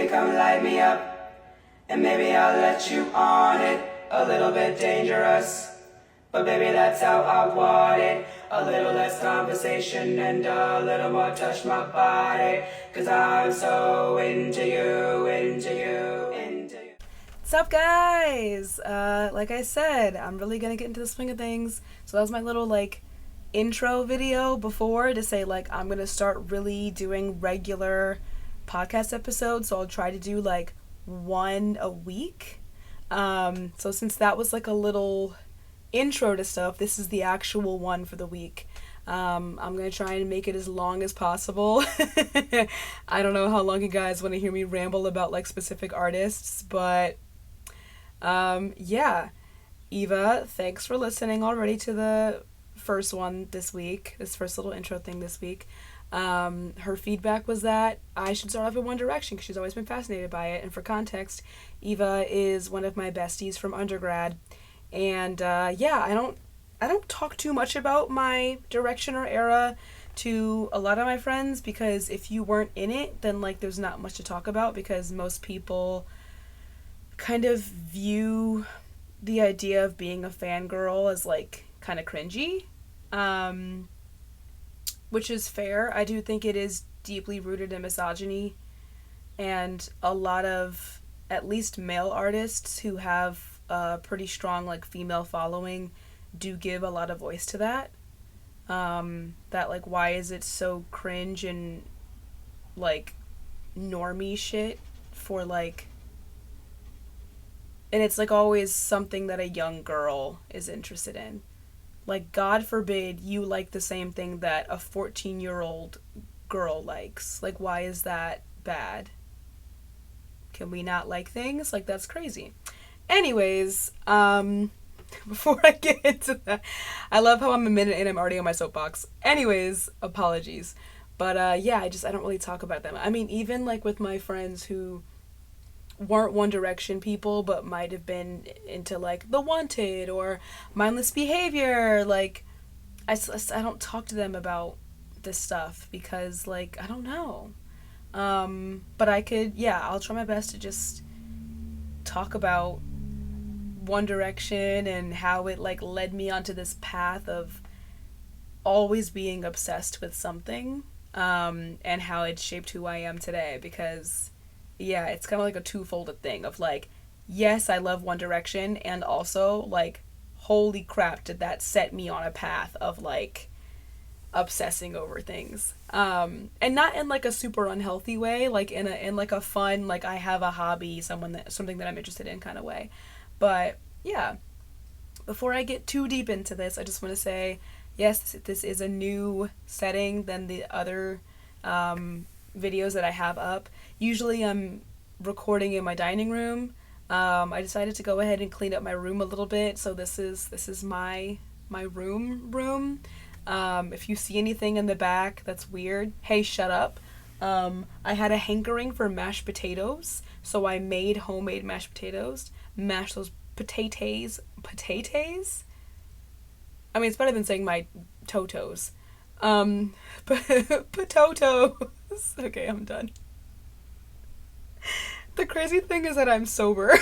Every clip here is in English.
Baby, come light me up. And maybe I'll let you on it. A little bit dangerous, but baby, that's how I want it. A little less conversation and a little more touch my body. Cause I'm so into you, into you, into you. What's up, guys? Like I said, I'm really gonna get into the swing of things. So that was my little, intro video before to say, I'm gonna start really doing regular podcast episodes. So I'll try to do, one a week. So since that was, a little intro to stuff, this is the actual one for the week. I'm gonna try and make it as long as possible. I don't know how long you guys want to hear me ramble about, specific artists, but yeah. Eva, thanks for listening already to the first one this week, this first little intro thing this week. Her feedback was that I should start off in One Direction because she's always been fascinated by it. And for context, Eva is one of my besties from undergrad. And yeah, I don't talk too much about my direction or era to a lot of my friends because if you weren't in it, then there's not much to talk about because most people kind of view the idea of being a fangirl as kind of cringy. Which is fair. I do think it is deeply rooted in misogyny, and a lot of at least male artists who have a pretty strong female following do give a lot of voice to that. That why is it so cringe and normie shit for and it's always something that a young girl is interested in. God forbid you like the same thing that a 14-year-old girl likes. Why is that bad? Can we not like things? That's crazy. Anyways, before I get into that, I love how I'm a minute in, I'm already on my soapbox. Anyways, apologies. But yeah, I don't really talk about them. I mean, even with my friends who weren't One Direction people but might have been into The Wanted or Mindless Behavior, I don't talk to them about this stuff because I don't know, but I could, yeah, I'll try my best to just talk about One Direction and how it led me onto this path of always being obsessed with something, and how it shaped who I am today because yeah, it's kind of a two-folded thing of yes, I love One Direction, and also holy crap, did that set me on a path of obsessing over things, and not in a super unhealthy way, in a fun I have a hobby, something that I'm interested in kind of way. But yeah, before I get too deep into this, I just want to say yes, this is a new setting than the other videos that I have up. Usually I'm recording in my dining room. I decided to go ahead and clean up my room a little bit, so this is my room. If you see anything in the back that's weird, hey, shut up. I had a hankering for mashed potatoes, so I made homemade mashed potatoes. Mashed those potatoes. I mean, it's better than saying my totos. Potatoes. Okay, I'm done. The crazy thing is that I'm sober.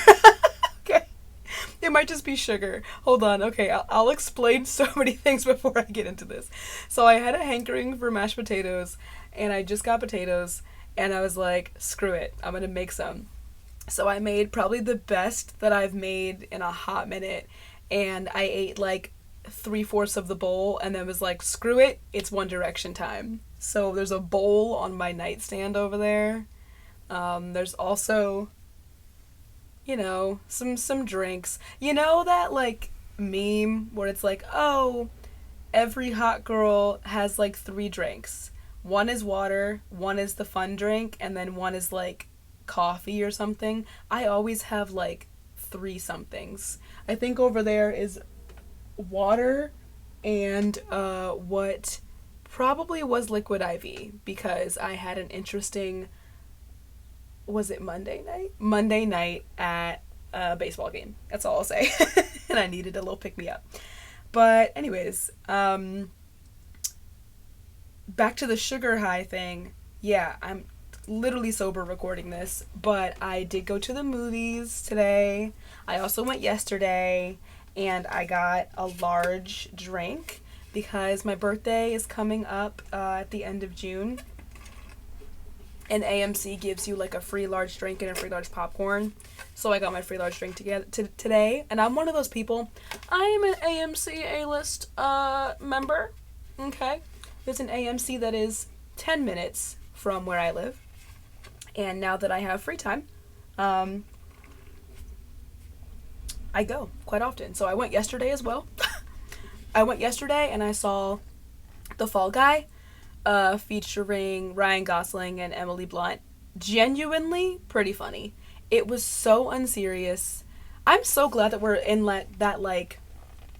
Okay. It might just be sugar. Hold on. Okay, I'll explain so many things before I get into this. So I had a hankering for mashed potatoes, and I just got potatoes, and I was like, screw it, I'm gonna make some. So I made probably the best that I've made in a hot minute, and I ate 3/4 of the bowl and then was like, screw it, it's One Direction time. So there's a bowl on my nightstand over there. There's also, some drinks. You know that meme where it's oh, every hot girl has 3 drinks. One is water, one is the fun drink, and then one is coffee or something. I always have 3 somethings. I think over there is water and what probably was liquid IV because I had an interesting, was it Monday night at a baseball game. That's all I'll say. And I needed a little pick-me-up. But anyways, back to the sugar high thing. Yeah, I'm literally sober recording this, but I did go to the movies today. I also went yesterday, and I got a large drink because my birthday is coming up at the end of June. And AMC gives you like a free large drink and a free large popcorn. So I got my free large drink today. And I'm one of those people. I am an AMC A-list member. Okay. There's an AMC that is 10 minutes from where I live. And now that I have free time, I go quite often. So I went yesterday as well. I went yesterday and I saw The Fall Guy. Featuring Ryan Gosling and Emily Blunt. Genuinely pretty funny. It was so unserious. I'm so glad that we're in that like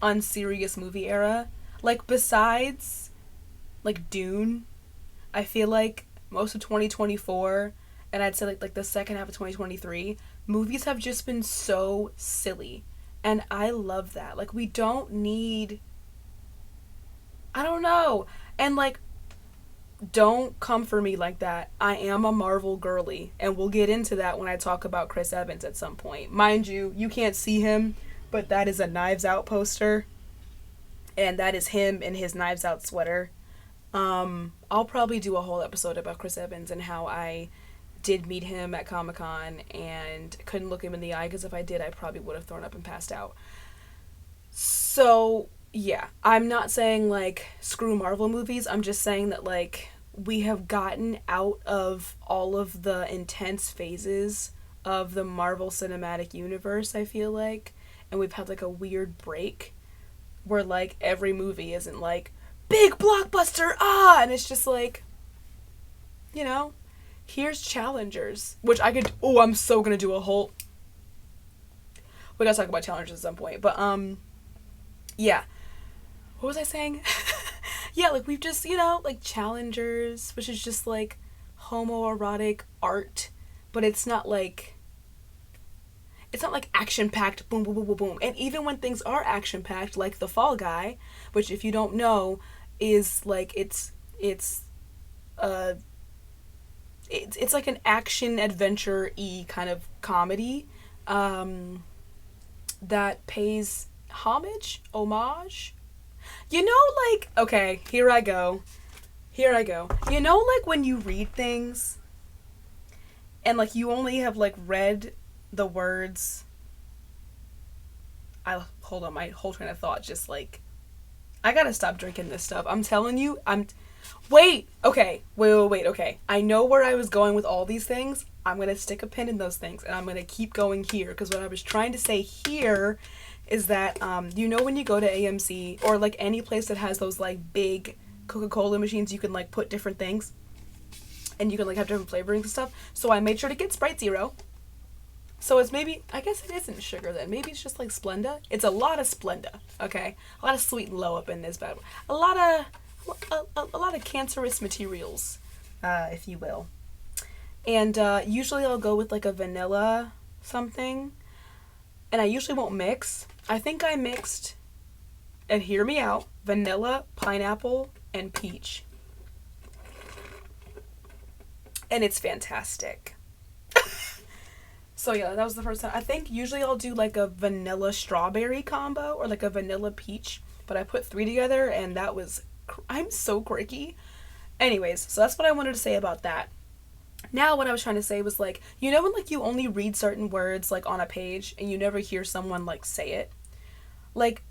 unserious movie era. Like besides like Dune, I feel like most of 2024 and I'd say like the second half of 2023, movies have just been so silly. And I love that. Like we don't need, I don't know. And like don't come for me like that. I am a Marvel girly, and we'll get into that when I talk about Chris Evans at some point. Mind you, you can't see him, but that is a Knives Out poster, and that is him in his Knives Out sweater. I'll probably do a whole episode about Chris Evans and how I did meet him at Comic-Con and couldn't look him in the eye, because if I did, I probably would have thrown up and passed out. So yeah, I'm not saying like screw Marvel movies. I'm just saying that like we have gotten out of all of the intense phases of the Marvel Cinematic Universe, I feel like, and we've had like a weird break where like every movie isn't like big blockbuster and it's just like, you know, here's challengers, which I could, I'm so gonna do a whole, we gotta talk about challengers at some point, but yeah. What was I saying? Yeah, like we've just, you know, like challengers, which is just like homoerotic art, but it's not like action-packed, boom, boom, boom, boom, boom. And even when things are action-packed, like The Fall Guy, which if you don't know, is like, it's like an action adventure-y kind of comedy, that pays homage. You know, like, okay, here I go. You know, like when you read things and like you only have like read the words. Hold on, my whole train of thought just like, I gotta stop drinking this stuff. I'm telling you, wait, okay. I know where I was going with all these things. I'm gonna stick a pin in those things and I'm gonna keep going here, because what I was trying to say here is that, you know, when you go to AMC or like any place that has those like big Coca-Cola machines, you can like put different things and you can like have different flavorings and stuff. So I made sure to get Sprite Zero. So it's maybe, I guess it isn't sugar then. Maybe it's just like Splenda. It's a lot of Splenda, okay? A lot of sweet and low up in this bad. A lot of cancerous materials, if you will. And usually I'll go with like a vanilla something. And I usually won't mix. I think I mixed, and hear me out, vanilla, pineapple, and peach. And it's fantastic. So yeah, that was the first time. I think usually I'll do like a vanilla strawberry combo or like a vanilla peach. But I put 3 together and that was, I'm so quirky. Anyways, so that's what I wanted to say about that. Now what I was trying to say was like, you know when like you only read certain words like on a page and you never hear someone like say it? Like,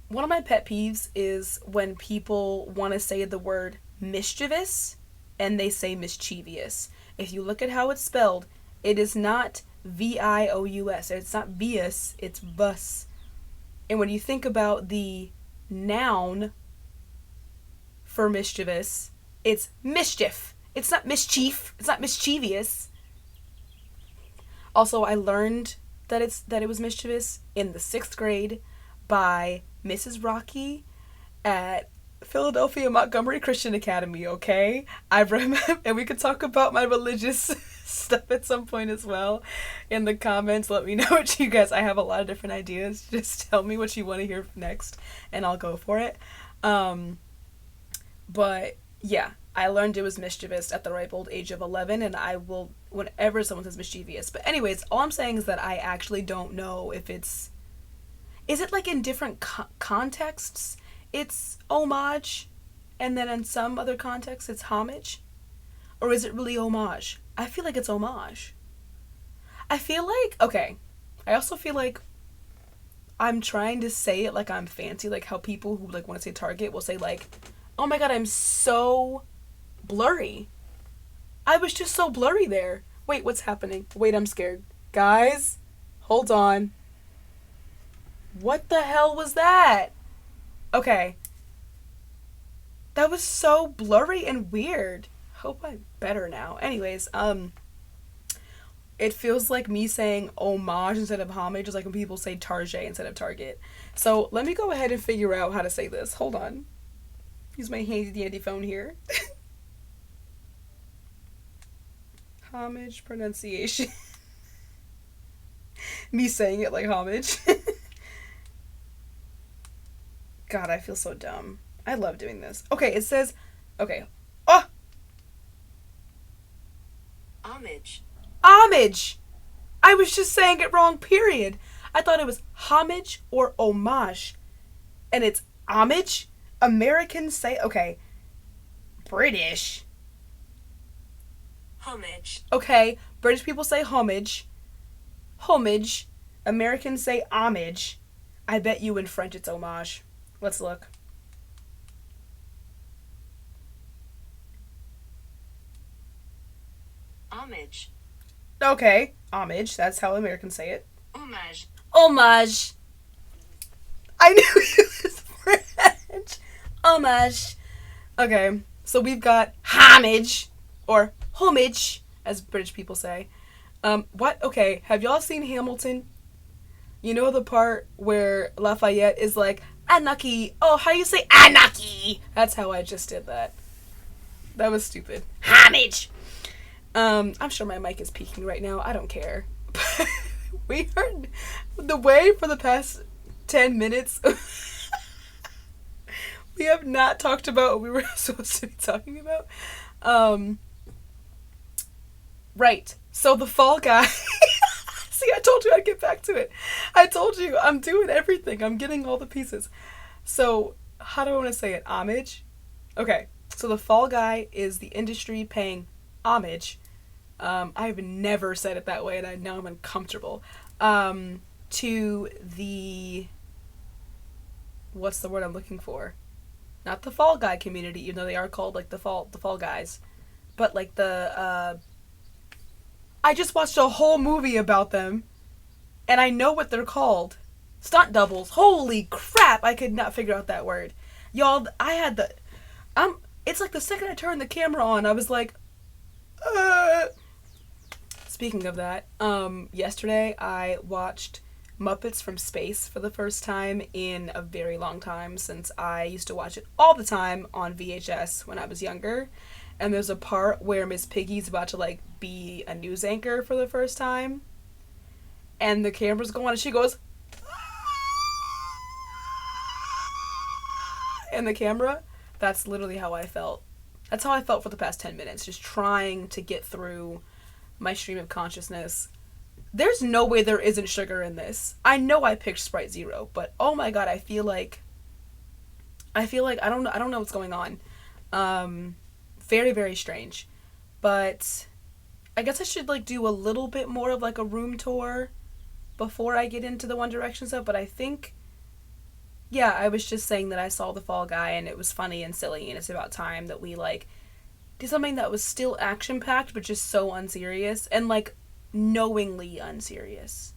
one of my pet peeves is when people want to say the word mischievous and they say mischievous. If you look at how it's spelled, it is not V-I-O-U-S. It's not vious, it's bus. And when you think about the noun for mischievous, it's mischief. It's not mischief. It's not mischievous. Also, I learned that it was mischievous in the 6th grade by Mrs. Rocky at Philadelphia Montgomery Christian Academy, okay? I remember, and we could talk about my religious stuff at some point as well in the comments. Let me know what you guys, I have a lot of different ideas. Just tell me what you want to hear next and I'll go for it. But yeah, I learned it was mischievous at the ripe old age of 11, and I will, whenever someone says mischievous. But, anyways, all I'm saying is that I actually don't know if it's. Is it like in different contexts? It's homage, and then in some other contexts, it's homage? Or is it really homage? I feel like it's homage. I feel like. Okay. I also feel like I'm trying to say it like I'm fancy, like how people who like want to say Target will say like, "Oh my god, I'm so blurry. I was just so blurry there. Wait, what's happening? Wait, I'm scared. Guys, hold on. What the hell was that? Okay. That was so blurry and weird. Hope I'm better now. Anyways, it feels like me saying homage instead of homage is like when people say Target instead of Target. So let me go ahead and figure out how to say this. Hold on. Use my handy dandy phone here. Homage pronunciation. Me saying it like homage. God, I feel so dumb. I love doing this. Okay, it says, okay. Oh! Homage. Homage! I was just saying it wrong, period. I thought it was homage or homage. And it's homage? Americans say, okay. British. Homage. Okay, British people say homage. Homage. Americans say homage. I bet you in French it's homage. Let's look. Homage. Okay, homage. That's how Americans say it. Homage. Homage. I knew it was French. Homage. Okay, so we've got homage, or homage, as British people say. What? Okay, have y'all seen Hamilton? You know the part where Lafayette is like, Anarchy. Oh, how do you say anarchy? That's how I just did that. That was stupid. Homage. I'm sure my mic is peaking right now. I don't care. We heard the way for the past 10 minutes. We have not talked about what we were supposed to be talking about. Right. So the Fall Guy. See, I told you I'd get back to it. I told you I'm doing everything. I'm getting all the pieces. So, how do I want to say it? Homage? Okay. So the Fall Guy is the industry paying homage. I've never said it that way, and now I'm uncomfortable. To the... What's the word I'm looking for? Not the Fall Guy community, even though they are called, like, the Fall Guys. But, like, the, I just watched a whole movie about them, and I know what they're called. Stunt doubles. Holy crap, I could not figure out that word. Y'all, I had the... it's like the second I turned the camera on, I was like, Speaking of that, yesterday I watched Muppets from Space for the first time in a very long time, since I used to watch it all the time on VHS when I was younger. And there's a part where Miss Piggy's about to, like, be a news anchor for the first time. And the camera's going and she goes, in the camera. That's literally how I felt. That's how I felt for the past 10 minutes, just trying to get through my stream of consciousness. There's no way there isn't sugar in this. I know I picked Sprite Zero, but oh my god, I feel like I don't know what's going on. Very, very strange. But I guess I should, like, do a little bit more of, like, a room tour before I get into the One Direction stuff. But I think, yeah, I was just saying that I saw The Fall Guy and it was funny and silly, and it's about time that we, like, did something that was still action-packed but just so unserious, and, like, knowingly unserious.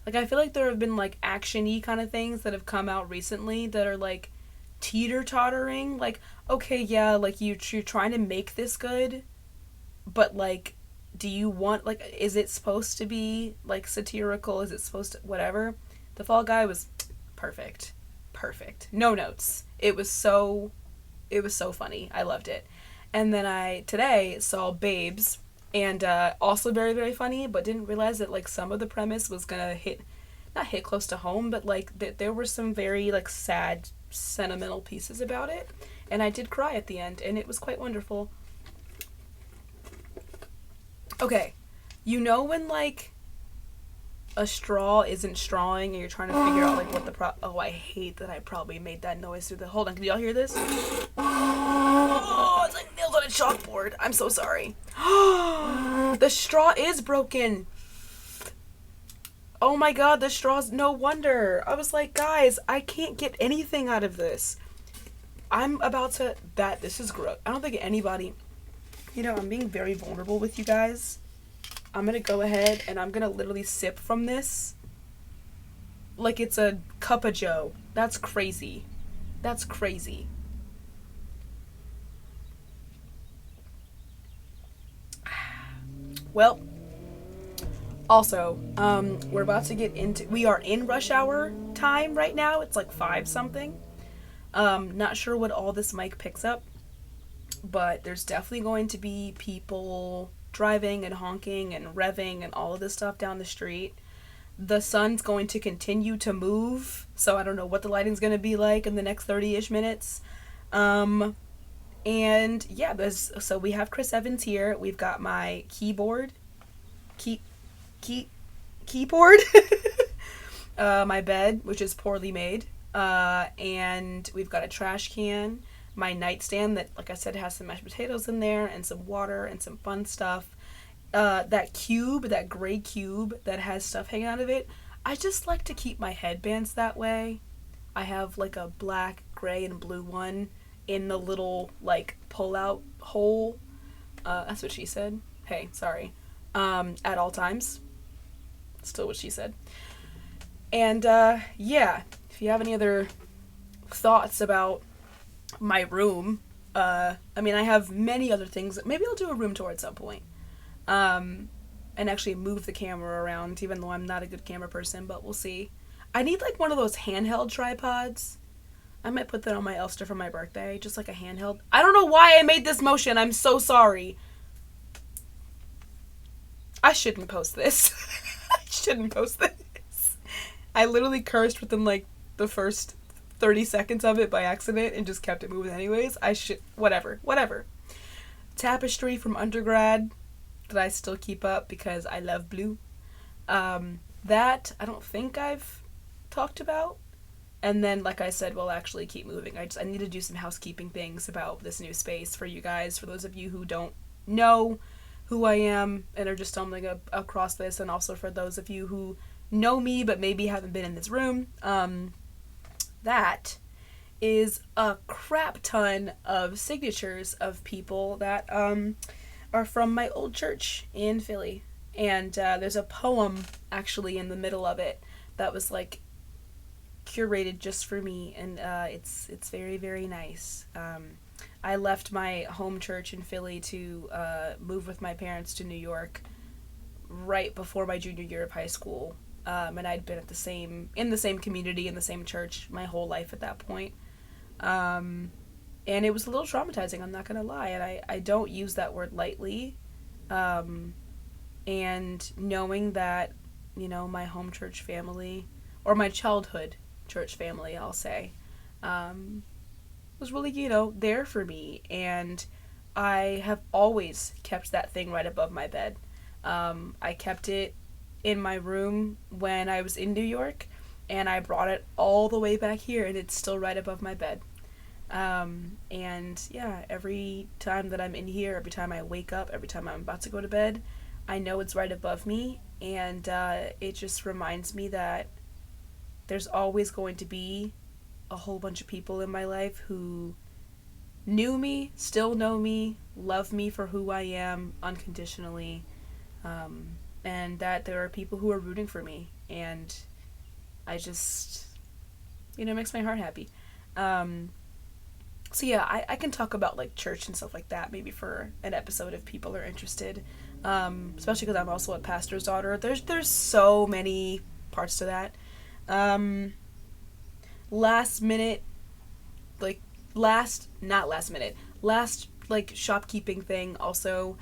Like, I feel like there have been, like, action-y kind of things that have come out recently that are, like, teeter-tottering. Like, okay, yeah, like, you're trying to make this good, but, like, do you want, like, is it supposed to be, like, satirical? Is it supposed to, whatever? The Fall Guy was perfect. No notes. It was so funny. I loved it. And then I, today, saw Babes, and, also very, very funny, but didn't realize that, like, some of the premise was gonna not hit close to home, but, like, there were some very, like, sad, sentimental pieces about it. And I did cry at the end, and it was quite wonderful. Okay, you know when, like, a straw isn't strawing and you're trying to figure out, like, what the oh, I hate that I probably made that noise through the... Hold on, can y'all hear this? Oh, it's like nails on a chalkboard. I'm so sorry. The straw is broken. Oh my god, the straw's... No wonder. I was like, guys, I can't get anything out of this. I'm about to... This is gross. I don't think anybody... You know, I'm being very vulnerable with you guys. I'm gonna go ahead and I'm gonna literally sip from this like it's a cup of joe. That's crazy. That's crazy. Well, also, we're about to get into... We are in rush hour time right now. It's like 5 something. Not sure what all this mic picks up, but there's definitely going to be people driving and honking and revving and all of this stuff down the street. The sun's going to continue to move, so I don't know what the lighting's going to be like in the next 30-ish minutes. And yeah, so we have Chris Evans here. We've got my keyboard. Keyboard? My bed, which is poorly made. And we've got a trash can. My nightstand that, like I said, has some mashed potatoes in there and some water and some fun stuff. That gray cube that has stuff hanging out of it. I just like to keep my headbands that way. I have like a black, gray, and blue one in the little like pull-out hole. That's what she said. Hey, sorry. At all times. Still what she said. And yeah, if you have any other thoughts about my room, I mean, I have many other things. Maybe I'll do a room tour at some point. And actually move the camera around, even though I'm not a good camera person, but we'll see. I need like one of those handheld tripods. I might put that on my Elster for my birthday, just like a handheld. I don't know why I made this motion. I'm so sorry. I shouldn't post this. I shouldn't post this. I literally cursed within like the first 30 seconds of it by accident and just kept it moving anyways. Whatever. Tapestry from undergrad that I still keep up because I love blue. That I don't think I've talked about. And then, like I said, we'll actually keep moving. I need to do some housekeeping things about this new space for you guys, for those of you who don't know who I am and are just stumbling across this, and also for those of you who know me but maybe haven't been in this room. That is a crap ton of signatures of people that are from my old church in Philly. And there's a poem actually in the middle of it that was like curated just for me, and it's very, very nice. I left my home church in Philly to move with my parents to New York right before my junior year of high school. And I'd been in the same community, in the same church my whole life at that point. And it was a little traumatizing, I'm not going to lie. And I don't use that word lightly. And knowing that, you know, my home church family, or my childhood church family, I'll say, was really, you know, there for me. And I have always kept that thing right above my bed. I kept it in my room when I was in New York, and I brought it all the way back here, and it's still right above my bed. And yeah, every time that I'm in here, every time I wake up, every time I'm about to go to bed, I know it's right above me, and it just reminds me that there's always going to be a whole bunch of people in my life who knew me, still know me, love me for who I am unconditionally, and that there are people who are rooting for me, and I just, you know, it makes my heart happy. So yeah, I can talk about like church and stuff like that maybe for an episode if people are interested, especially because I'm also a pastor's daughter. There's so many parts to that. Last shopkeeping thing also,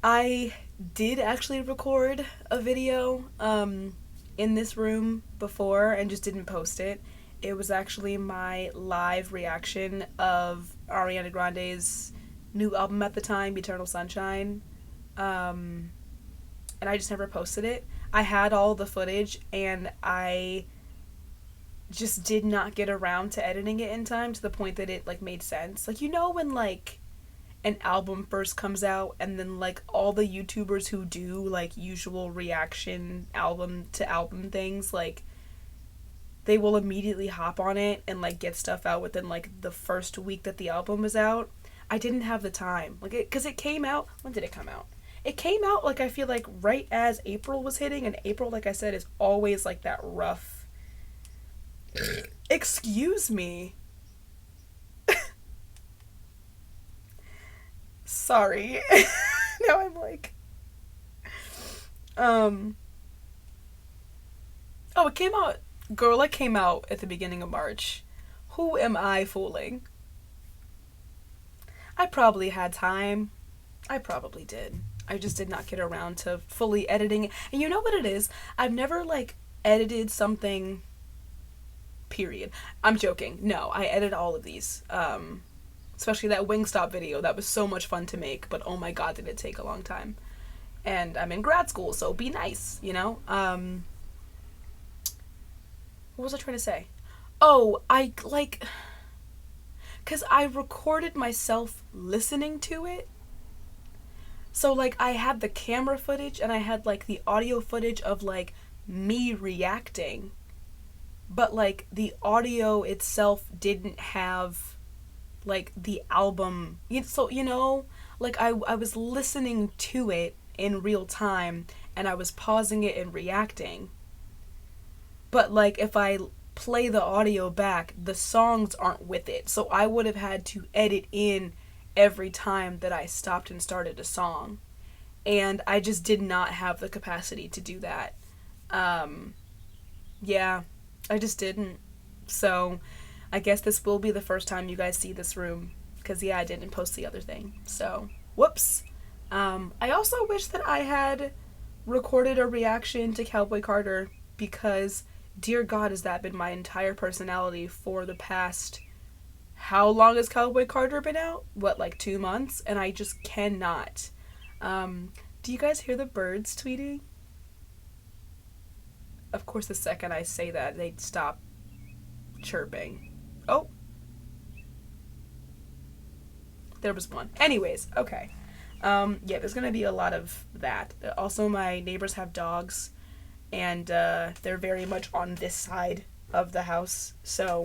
I did actually record a video in this room before and just didn't post it, It was actually my live reaction of Ariana Grande's new album at the time, Eternal Sunshine. And I just never posted it. I had all the footage and I just did not get around to editing it in time to the point that it like made sense. Like, you know when like an album first comes out and then like all the YouTubers who do like usual reaction album to album things, like they will immediately hop on it and like get stuff out within like the first week that the album was out. I didn't have the time, like, because it came out, when did it come out? It came out like I feel like right as April was hitting, and April, like I said, is always like that rough. Excuse me. Sorry. Now I'm like, oh, it came out, girl, it came out at the beginning of March. Who am I fooling? I probably had time. I probably did. I just did not get around to fully editing it. And you know what it is? I've never like edited something, period. I'm joking. No, I edit all of these. Especially that Wingstop video. That was so much fun to make, but oh my god, did it take a long time. And I'm in grad school, so be nice, you know? What was I trying to say? Oh, I like, because I recorded myself listening to it. So like I had the camera footage and I had like the audio footage of like me reacting. But like the audio itself didn't have like the album. So, you know, like I was listening to it in real time and I was pausing it and reacting. But like if I play the audio back, the songs aren't with it. So I would have had to edit in every time that I stopped and started a song. And I just did not have the capacity to do that. Yeah, I just didn't. So I guess this will be the first time you guys see this room. Because, yeah, I didn't post the other thing. So, whoops. I also wish that I had recorded a reaction to Cowboy Carter. Because, dear God, has that been my entire personality for the past... How long has Cowboy Carter been out? What, like 2 months? And I just cannot. Do you guys hear the birds tweeting? Of course, the second I say that, they stop chirping. Oh. There was one. Anyways, okay. Yeah, there's gonna be a lot of that. Also, my neighbors have dogs, and they're very much on this side of the house, so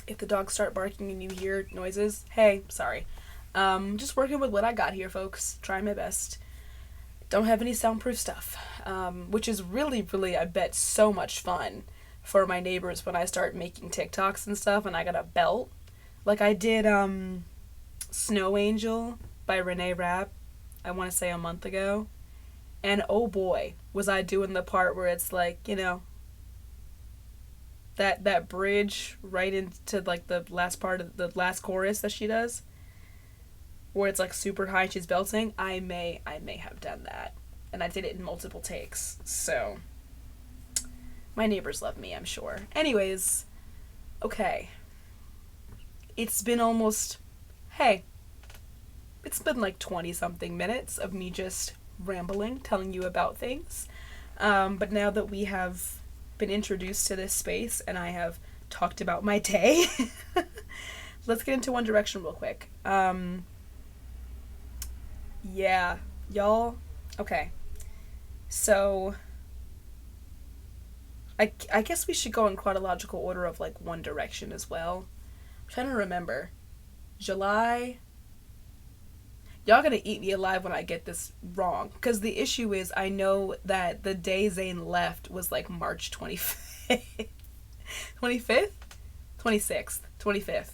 if the dogs start barking and you hear noises, hey, sorry. Just working with what I got here, folks. Trying my best. Don't have any soundproof stuff, which is really, really, I bet, so much fun for my neighbors when I start making TikToks and stuff and I got a belt. Like I did Snow Angel by Renee Rapp, I want to say a month ago. And oh boy, was I doing the part where it's like, you know, that bridge right into like the last part of the last chorus that she does, where it's like super high and she's belting. I may have done that, and I did it in multiple takes. So my neighbors love me, I'm sure. Anyways, okay, it's been almost, hey, it's been like 20 something minutes of me just rambling, telling you about things. But now that we have been introduced to this space and I have talked about my day, let's get into One Direction real quick. Yeah, y'all. Okay. So I guess we should go in chronological order of like One Direction as well. I'm trying to remember. July. Y'all gonna eat me alive when I get this wrong. Because the issue is, I know that the day Zayn left was like March 25th. 25th? 26th. 25th.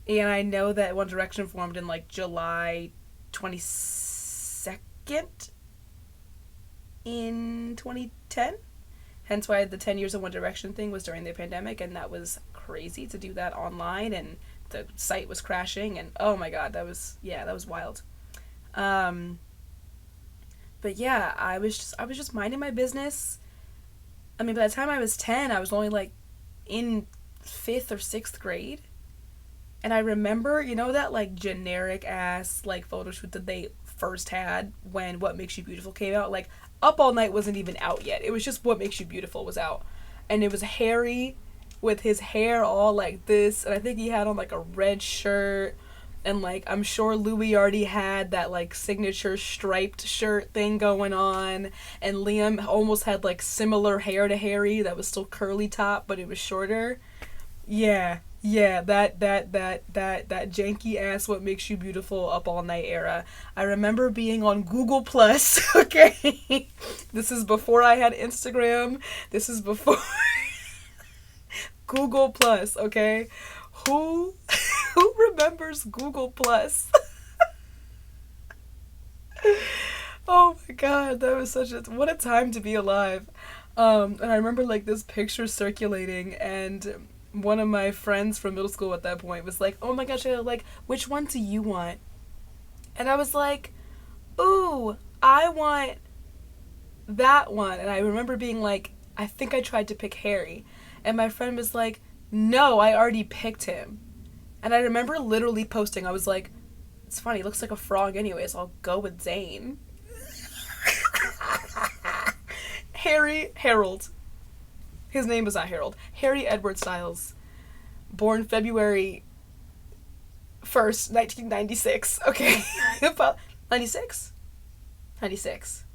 And I know that One Direction formed in like July 22nd in 2010. Hence why the 10 years of One Direction thing was during the pandemic, and that was crazy to do that online, and the site was crashing, and oh my god, that was wild. But yeah, I was just minding my business, I mean, by the time I was 10, I was only like in 5th or 6th grade. And I remember, you know, that like generic ass like photo shoot that they first had when What Makes You Beautiful came out. Like, Up All Night wasn't even out yet. It was just What Makes You Beautiful was out. And it was Harry with his hair all like this. And I think he had on like a red shirt. And like, I'm sure Louis already had that like signature striped shirt thing going on. And Liam almost had like similar hair to Harry that was still curly top, but it was shorter. Yeah. Yeah, that janky ass What Makes You Beautiful Up All Night era. I remember being on Google Plus, okay? This is before I had Instagram. This is before Google Plus, okay? Who remembers Google Plus? Oh my god, that was what a time to be alive. And I remember like this picture circulating, and one of my friends from middle school at that point was like, "Oh my gosh, like, which one do you want?" And I was like, "Ooh, I want that one." And I remember being like, I think I tried to pick Harry. And my friend was like, "No, I already picked him." And I remember literally posting, I was like, "It's funny, he looks like a frog anyways, I'll go with Zane." Harold. His name was not Harold. Harry Edward Styles. Born February 1st, 1996. Okay. 96? 96.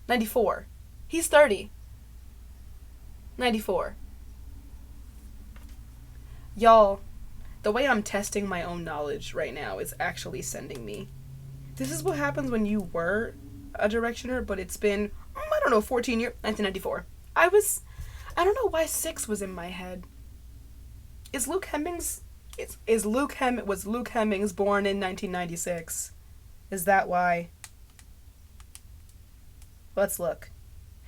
94. He's 30. 94. Y'all, the way I'm testing my own knowledge right now is actually sending me. This is what happens when you were a Directioner, but it's been, I don't know, 14 years. 1994. I don't know why 6 was in my head. Was Luke Hemmings born in 1996? Is that why? Let's look.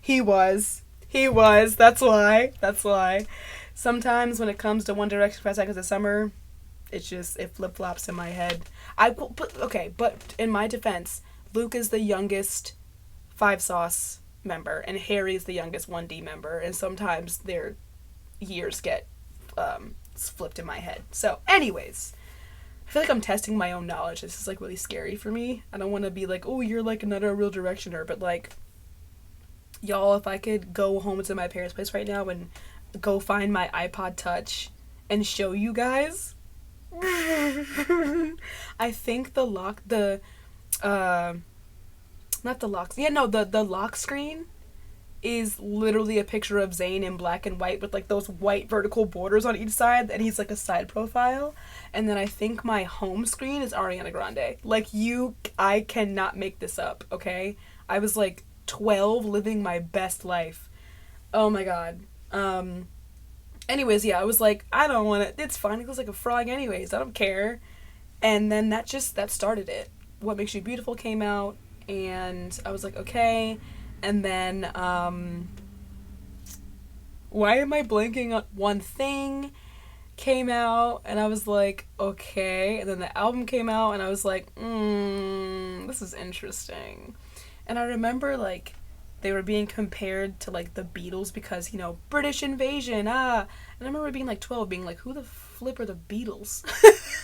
He was. That's why. Sometimes when it comes to One Direction 5 Seconds of Summer, it flip-flops in my head. But in my defense, Luke is the youngest 5 Sauce member, and Harry is the youngest 1D member, and sometimes their years get flipped in my head. So, anyways, I feel like I'm testing my own knowledge. This is like really scary for me. I don't want to be like, "Oh, you're like another real Directioner," but like, y'all, if I could go home to my parents' place right now and go find my iPod Touch and show you guys, I think the lock screen is literally a picture of Zayn in black and white with like those white vertical borders on each side, and he's like a side profile. And then I think my home screen is Ariana Grande. Like, I cannot make this up, okay? I was like 12 living my best life. Oh my god. Anyways, yeah, I was like, I don't want it. It's fine. He looks like a frog anyways. I don't care. And then that started it. What Makes You Beautiful came out, and I was like, okay. And then, why am I blanking on One Thing came out, and I was like, okay. And then the album came out, and I was like, this is interesting. And I remember, like, they were being compared to, like, the Beatles because, you know, British invasion, And I remember being, like, 12, being like, who the flip are the Beatles?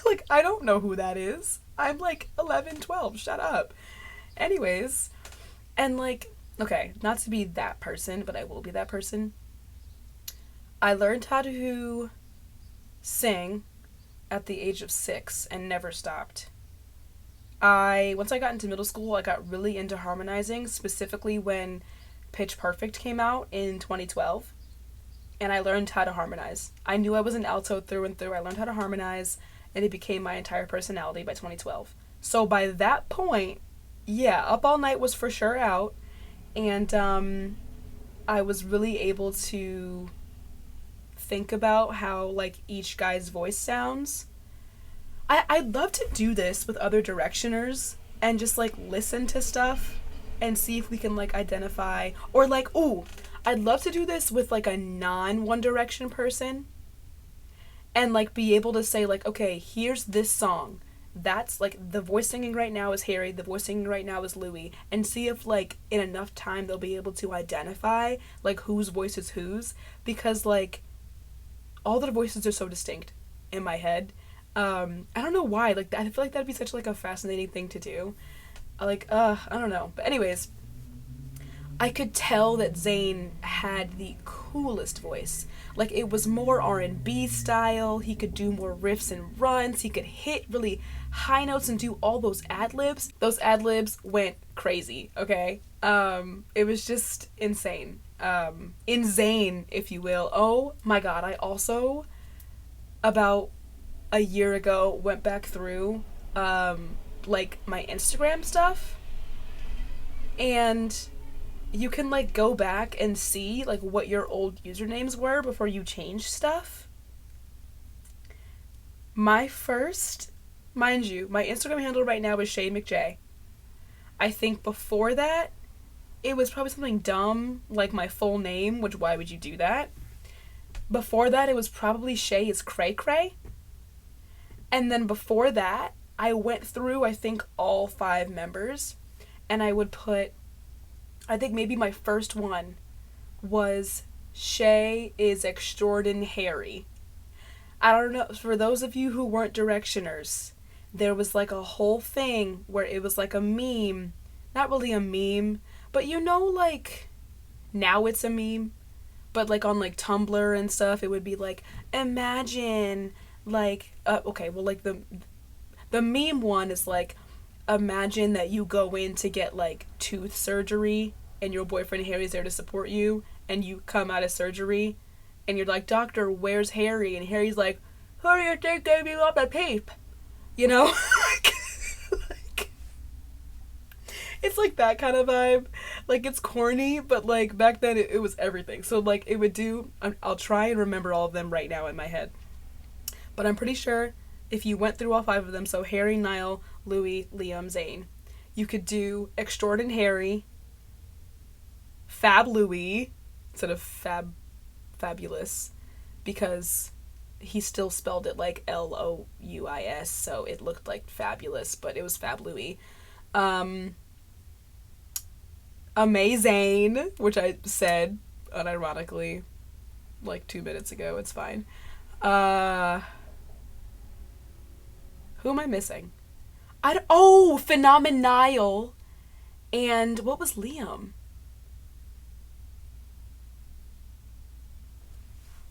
Like, I don't know who that is. I'm, like, 11, 12. Shut up. Anyways. And, like, okay, not to be that person, but I will be that person. I learned how to sing at the age of 6 and never stopped. Once I got into middle school, I got really into harmonizing, specifically when Pitch Perfect came out in 2012, and I learned how to harmonize. I knew I was an alto through and through. I learned how to harmonize, and it became my entire personality by 2012. So by that point, yeah, Up All Night was for sure out, and I was really able to think about how, like, each guy's voice sounds. I'd love to do this with other Directioners and just, like, listen to stuff and see if we can, like, identify, or, like, I'd love to do this with, like, a non-One Direction person and, like, be able to say, like, okay, here's this song. that's like the voice singing right now is Harry, the voice singing right now is Louis, and see if like in enough time they'll be able to identify like whose voice is whose, because like all their voices are so distinct in my head. I don't know why, like I feel like that'd be such like a fascinating thing to do. I don't know. But anyways, I could tell that Zayn had the coolest voice. Like it was more R&B style. He could do more riffs and runs. He could hit really high notes and do all those ad-libs. Those ad-libs went crazy, okay? It was just insane. Insane, if you will. Oh my god, I also about a year ago went back through like my Instagram stuff, and you can like go back and see like what your old usernames were before you changed stuff. My first, mind you, my Instagram handle right now is shaymcjay. I think before that it was probably something dumb like my full name, which why would you do that? Before that it was probably Shay is cray cray. And then before that I went through I think all 5 members, and I would put, I think maybe my first one was Shay is extraordinary. I don't know, for those of you who weren't Directioners, there was like a whole thing where it was like a meme. Not really a meme, but you know, like, now it's a meme. But like on like Tumblr and stuff, it would be like, imagine, like, okay, well like the meme one is like, imagine that you go in to get like tooth surgery and your boyfriend Harry's there to support you, and you come out of surgery and you're like, doctor, where's Harry? And Harry's like, who do you think gave you up a peep? You know? Like, it's like that kind of vibe. Like it's corny, but like back then it was everything. So like it would do, I'll try and remember all of them right now in my head. But I'm pretty sure if you went through all 5 of them, so Harry, Niall, Louis, Liam, Zayn, you could do Extraordinary, Fab Louis, instead of Fabulous, because he still spelled it like Louis, so it looked like fabulous, but it was Fab Louis. Amazing, which I said unironically like 2 minutes ago. It's fine. Who am I missing? Phenomenal. And what was Liam?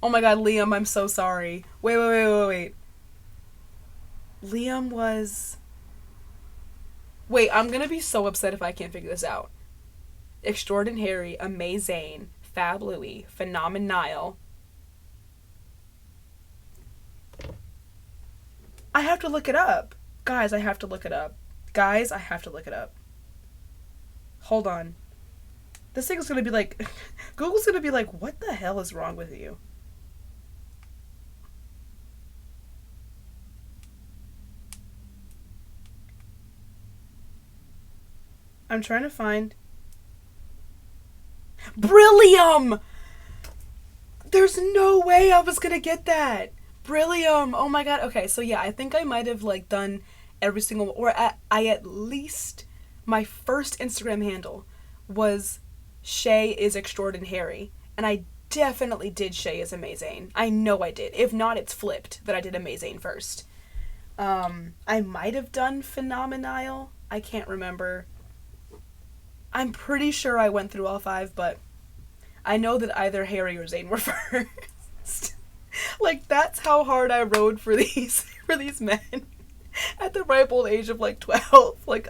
Oh my god, Liam, I'm so sorry. Wait. Liam was... Wait, I'm gonna be so upset if I can't figure this out. Extraordinary, Amazing, Fab Louis, Phenomenal. I have to look it up. Guys, I have to look it up. Hold on. This thing is gonna be like... Google's gonna be like, what the hell is wrong with you? I'm trying to find... Brillium! There's no way I was gonna get that. Brillium! Oh my god. Okay, so yeah, I think I might have like done every single... I at least... My first Instagram handle was Shay is Extraordinary. And I definitely did Shay is Amazing. I know I did. If not, it's flipped that I did Amazing first. I might have done Phenomenal. I can't remember. I'm pretty sure I went through all 5, but I know that either Harry or Zayn were first. Like, that's how hard I rode for these men at the ripe old age of like 12. Like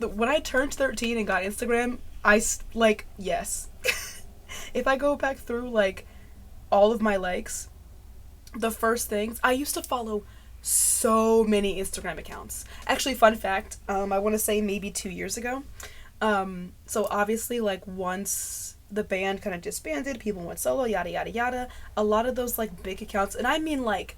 when I turned 13 and got Instagram, yes. If I go back through like all of my likes, the first things, I used to follow so many Instagram accounts. Actually, fun fact, I want to say maybe 2 years ago. So obviously, like, once the band kind of disbanded, people went solo, yada, yada, yada. A lot of those, like, big accounts, and I mean, like,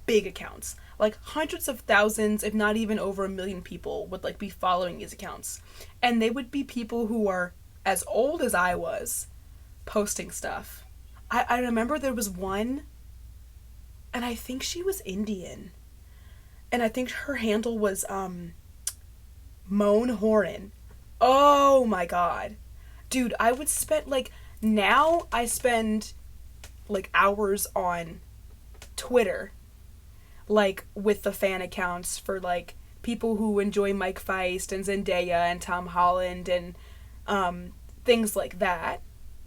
big accounts. Like, hundreds of thousands, if not even over 1 million people would, like, be following these accounts. And they would be people who are as old as I was posting stuff. I remember there was one, and I think she was Indian. and I think her handle was Moan Horan. Oh my god. Dude, I would spend like now I spend like hours on Twitter, like with the fan accounts for like people who enjoy Mike Feist and Zendaya and Tom Holland and things like that,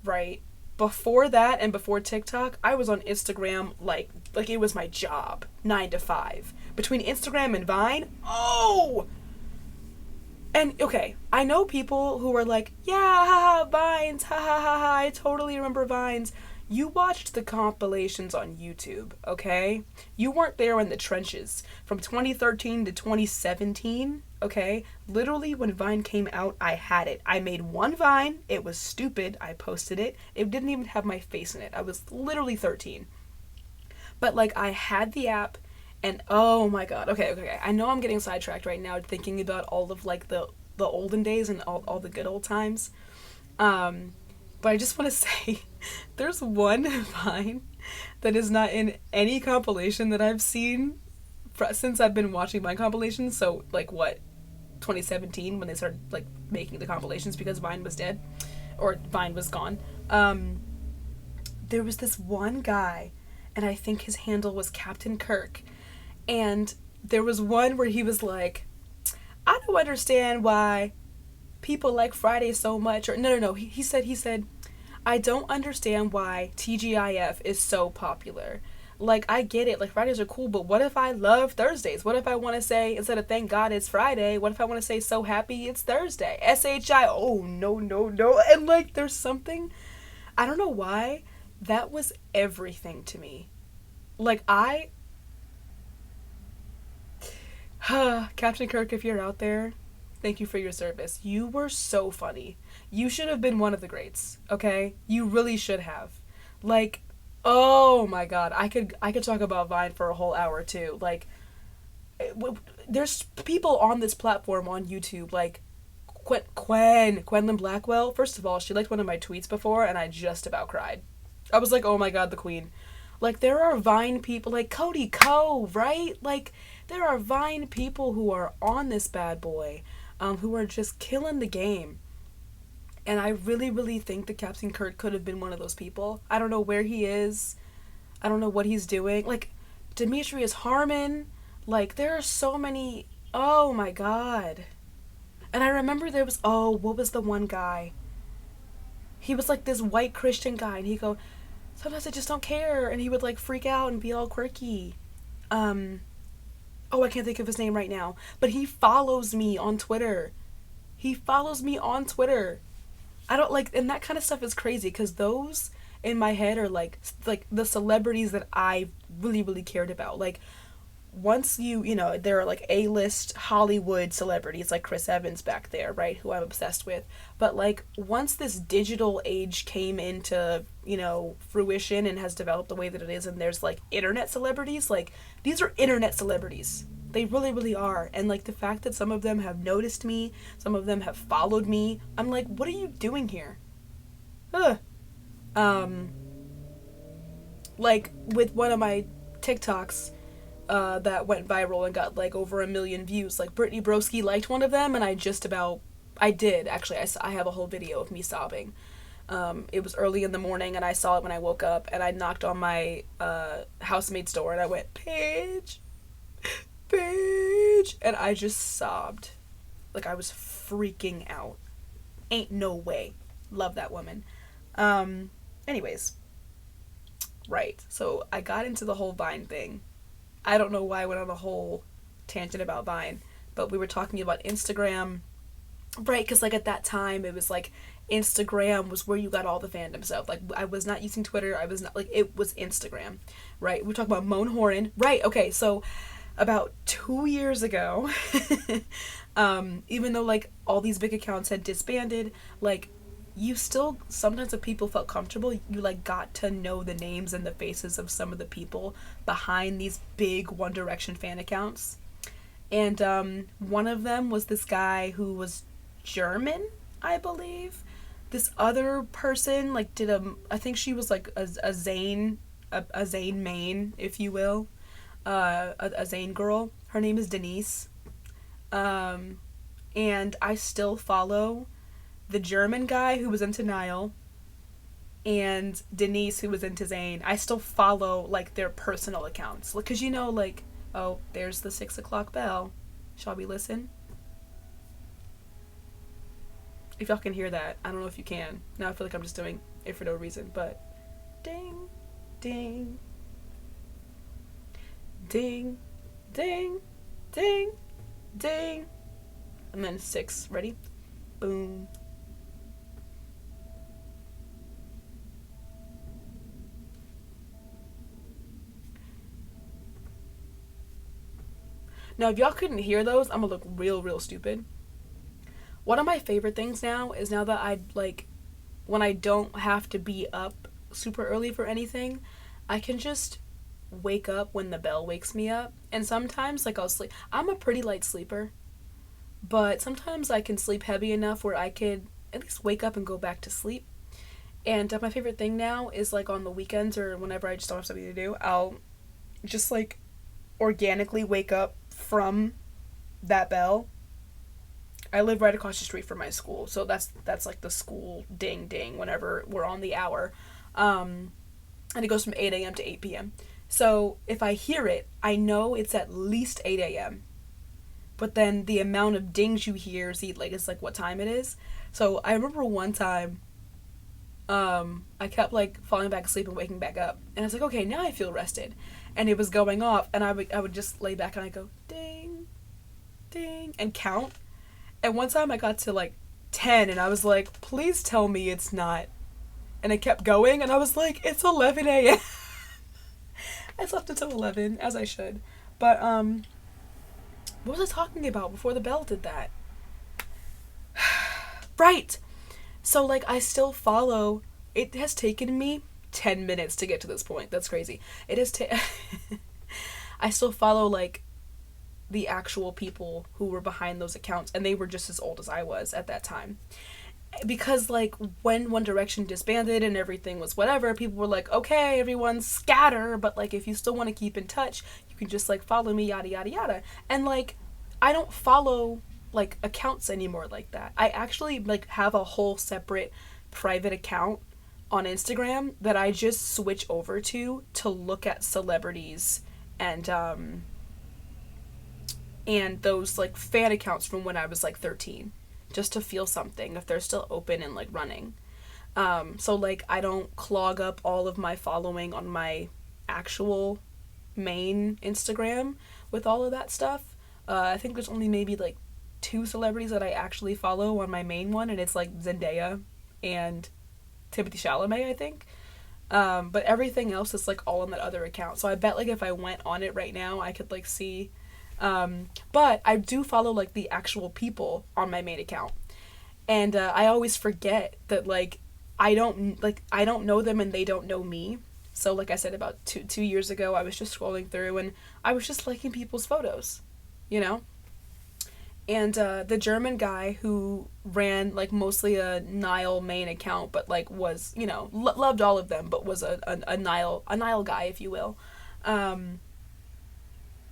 right? Before that and before TikTok, I was on Instagram like it was my job, 9 to 5. Between Instagram and Vine, oh! And okay, I know people who are like, yeah, haha, Vines, ha ha ha ha, I totally remember Vines. You watched the compilations on YouTube, okay? You weren't there in the trenches. From 2013 to 2017, okay? Literally, when Vine came out, I had it. I made one Vine. It was stupid. I posted it. It didn't even have my face in it. I was literally 13. But, like, I had the app, and oh my god. Okay. I know I'm getting sidetracked right now thinking about all of, like, the olden days and all the good old times. But I just want to say, there's one Vine that is not in any compilation that I've seen since I've been watching Vine compilations. So, like, what, 2017 when they started, like, making the compilations because Vine was dead, or Vine was gone. There was this one guy, and I think his handle was Captain Kirk, and there was one where he was like, I don't understand why people like Friday so much, or no, he said, I don't understand why TGIF is so popular. Like, I get it, like, Fridays are cool, but what if I love Thursdays? What if I want to say, instead of thank God it's Friday, what if I want to say so happy it's Thursday? SHI, oh, no, and, like, there's something, I don't know why, that was everything to me. Like, Captain Kirk, if you're out there, thank you for your service. You were so funny. You should have been one of the greats, okay? You really should have. Like, oh my god, I could talk about Vine for a whole hour too. Like, there's people on this platform on YouTube, like Quenlin Blackwell. First of all, she liked one of my tweets before, and I just about cried. I was like, oh my god, the queen. Like, there are Vine people, like Cody Ko, right? Like, there are Vine people who are on this bad boy, who are just killing the game. And I really, really think that Captain Kirk could have been one of those people. I don't know where he is. I don't know what he's doing. Like, Demetrius Harmon. Like, there are so many. Oh, my God. And I remember there was, what was the one guy? He was, like, this white Christian guy. And he'd go, sometimes I just don't care. And he would, like, freak out and be all quirky. I can't think of his name right now. But he follows me on Twitter. I don't like, and that kind of stuff is crazy because those in my head are like the celebrities that I really, really cared about. Like, once there are like A-list Hollywood celebrities like Chris Evans back there, right, who I'm obsessed with. But like, once this digital age came into, fruition and has developed the way that it is, and there's like internet celebrities, like, these are internet celebrities. They really, really are. And, like, the fact that some of them have noticed me, some of them have followed me, I'm like, what are you doing here? Like, with one of my TikToks that went viral and got, like, over 1 million views, like, Brittany Broski liked one of them, and I have a whole video of me sobbing. It was early in the morning, and I saw it when I woke up, and I knocked on my housemate's door, and I went, Paige, and I just sobbed. Like, I was freaking out. Ain't no way. Love that woman. Anyways. Right. So I got into the whole Vine thing. I don't know why I went on a whole tangent about Vine, but we were talking about Instagram. Right, because, like, at that time, it was, like, Instagram was where you got all the fandom stuff. Like, I was not using Twitter. I was not, like, it was Instagram. Right? We were talking about Moan Horan. Right, okay, so about 2 years ago, even though, like, all these big accounts had disbanded, like, you still, sometimes if people felt comfortable, you, like, got to know the names and the faces of some of the people behind these big One Direction fan accounts. And one of them was this guy who was German, I believe. This other person, like, I think she was, like, a Zayn main, if you will. A Zayn girl. Her name is Denise. And I still follow the German guy who was into Niall and Denise who was into Zayn. I still follow, like, their personal accounts. Because, you know, like, oh, there's the 6 o'clock bell. Shall we listen? If y'all can hear that. I don't know if you can. Now I feel like I'm just doing it for no reason, but ding, ding, ding, ding, ding, ding. And then 6. Ready? Boom. Now, if y'all couldn't hear those, I'm gonna look real stupid. One of my favorite things now is now that I, like, when I don't have to be up super early for anything, I can just wake up when the bell wakes me up. And sometimes, like, I'll sleep. I'm a pretty light sleeper, but sometimes I can sleep heavy enough where I could at least wake up and go back to sleep. And my favorite thing now is, like, on the weekends or whenever I just don't have something to do, I'll just, like, organically wake up from that bell. I live right across the street from my school, so that's like the school ding ding whenever we're on the hour. And it goes from 8 a.m. to 8 p.m. So if I hear it, I know it's at least 8 a.m. But then the amount of dings you hear is like what time it is. So I remember one time I kept, like, falling back asleep and waking back up. And I was like, okay, now I feel rested. And it was going off, and I would just lay back and I'd go, ding, ding, and count. And one time I got to, like, 10, and I was like, please tell me it's not. And it kept going, and I was like, it's 11 a.m. I slept until 11, as I should. But, what was I talking about before the bell did that? Right! So, like, I still follow. It has taken me 10 minutes to get to this point. That's crazy. It has I still follow, like, the actual people who were behind those accounts, and they were just as old as I was at that time. Because, like, when One Direction disbanded and everything was whatever, people were like, okay, everyone scatter, but, like, if you still want to keep in touch, you can just, like, follow me, yada yada yada. And, like, I don't follow, like, accounts anymore like that. I actually, like, have a whole separate private account on Instagram that I just switch over to look at celebrities and those, like, fan accounts from when I was, like, 13, just to feel something if they're still open and, like, running. So, like, I don't clog up all of my following on my actual main Instagram with all of that stuff. I think there's only maybe, like, 2 celebrities that I actually follow on my main one, and it's, like, Zendaya and Timothée Chalamet, I think. But everything else is, like, all on that other account. So I bet, like, if I went on it right now, I could, like, see. But I do follow, like, the actual people on my main account. And I always forget that, like, I don't know them and they don't know me. So, like I said, about two years ago, I was just scrolling through and I was just liking people's photos, you know? And the German guy who ran, like, mostly a Nile main account, but, like, was, you know, loved all of them, but was a Nile guy, if you will.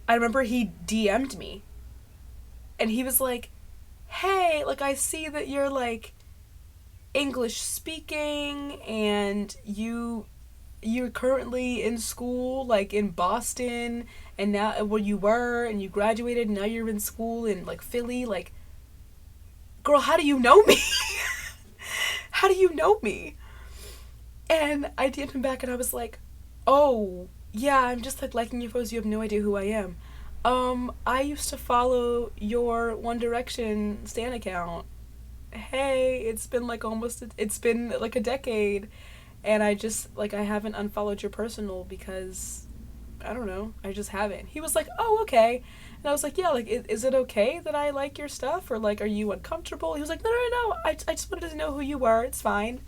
I remember he DM'd me. And he was like, hey, like, I see that you're, like, English speaking and you're currently in school, like, in Boston, and now, well, you were, and you graduated, and now you're in school in, like, Philly. Like, girl, how do you know me? How do you know me? And I DM'd him back and I was like, oh, yeah, I'm just, like, liking your photos. You have no idea who I am. I used to follow your One Direction stan account. Hey, it's been, like, a decade. And I just, like, I haven't unfollowed your personal because, I don't know, I just haven't. He was like, oh, okay. And I was like, yeah, like, is it okay that I like your stuff? Or, like, are you uncomfortable? He was like, no, I just wanted to know who you were. It's fine.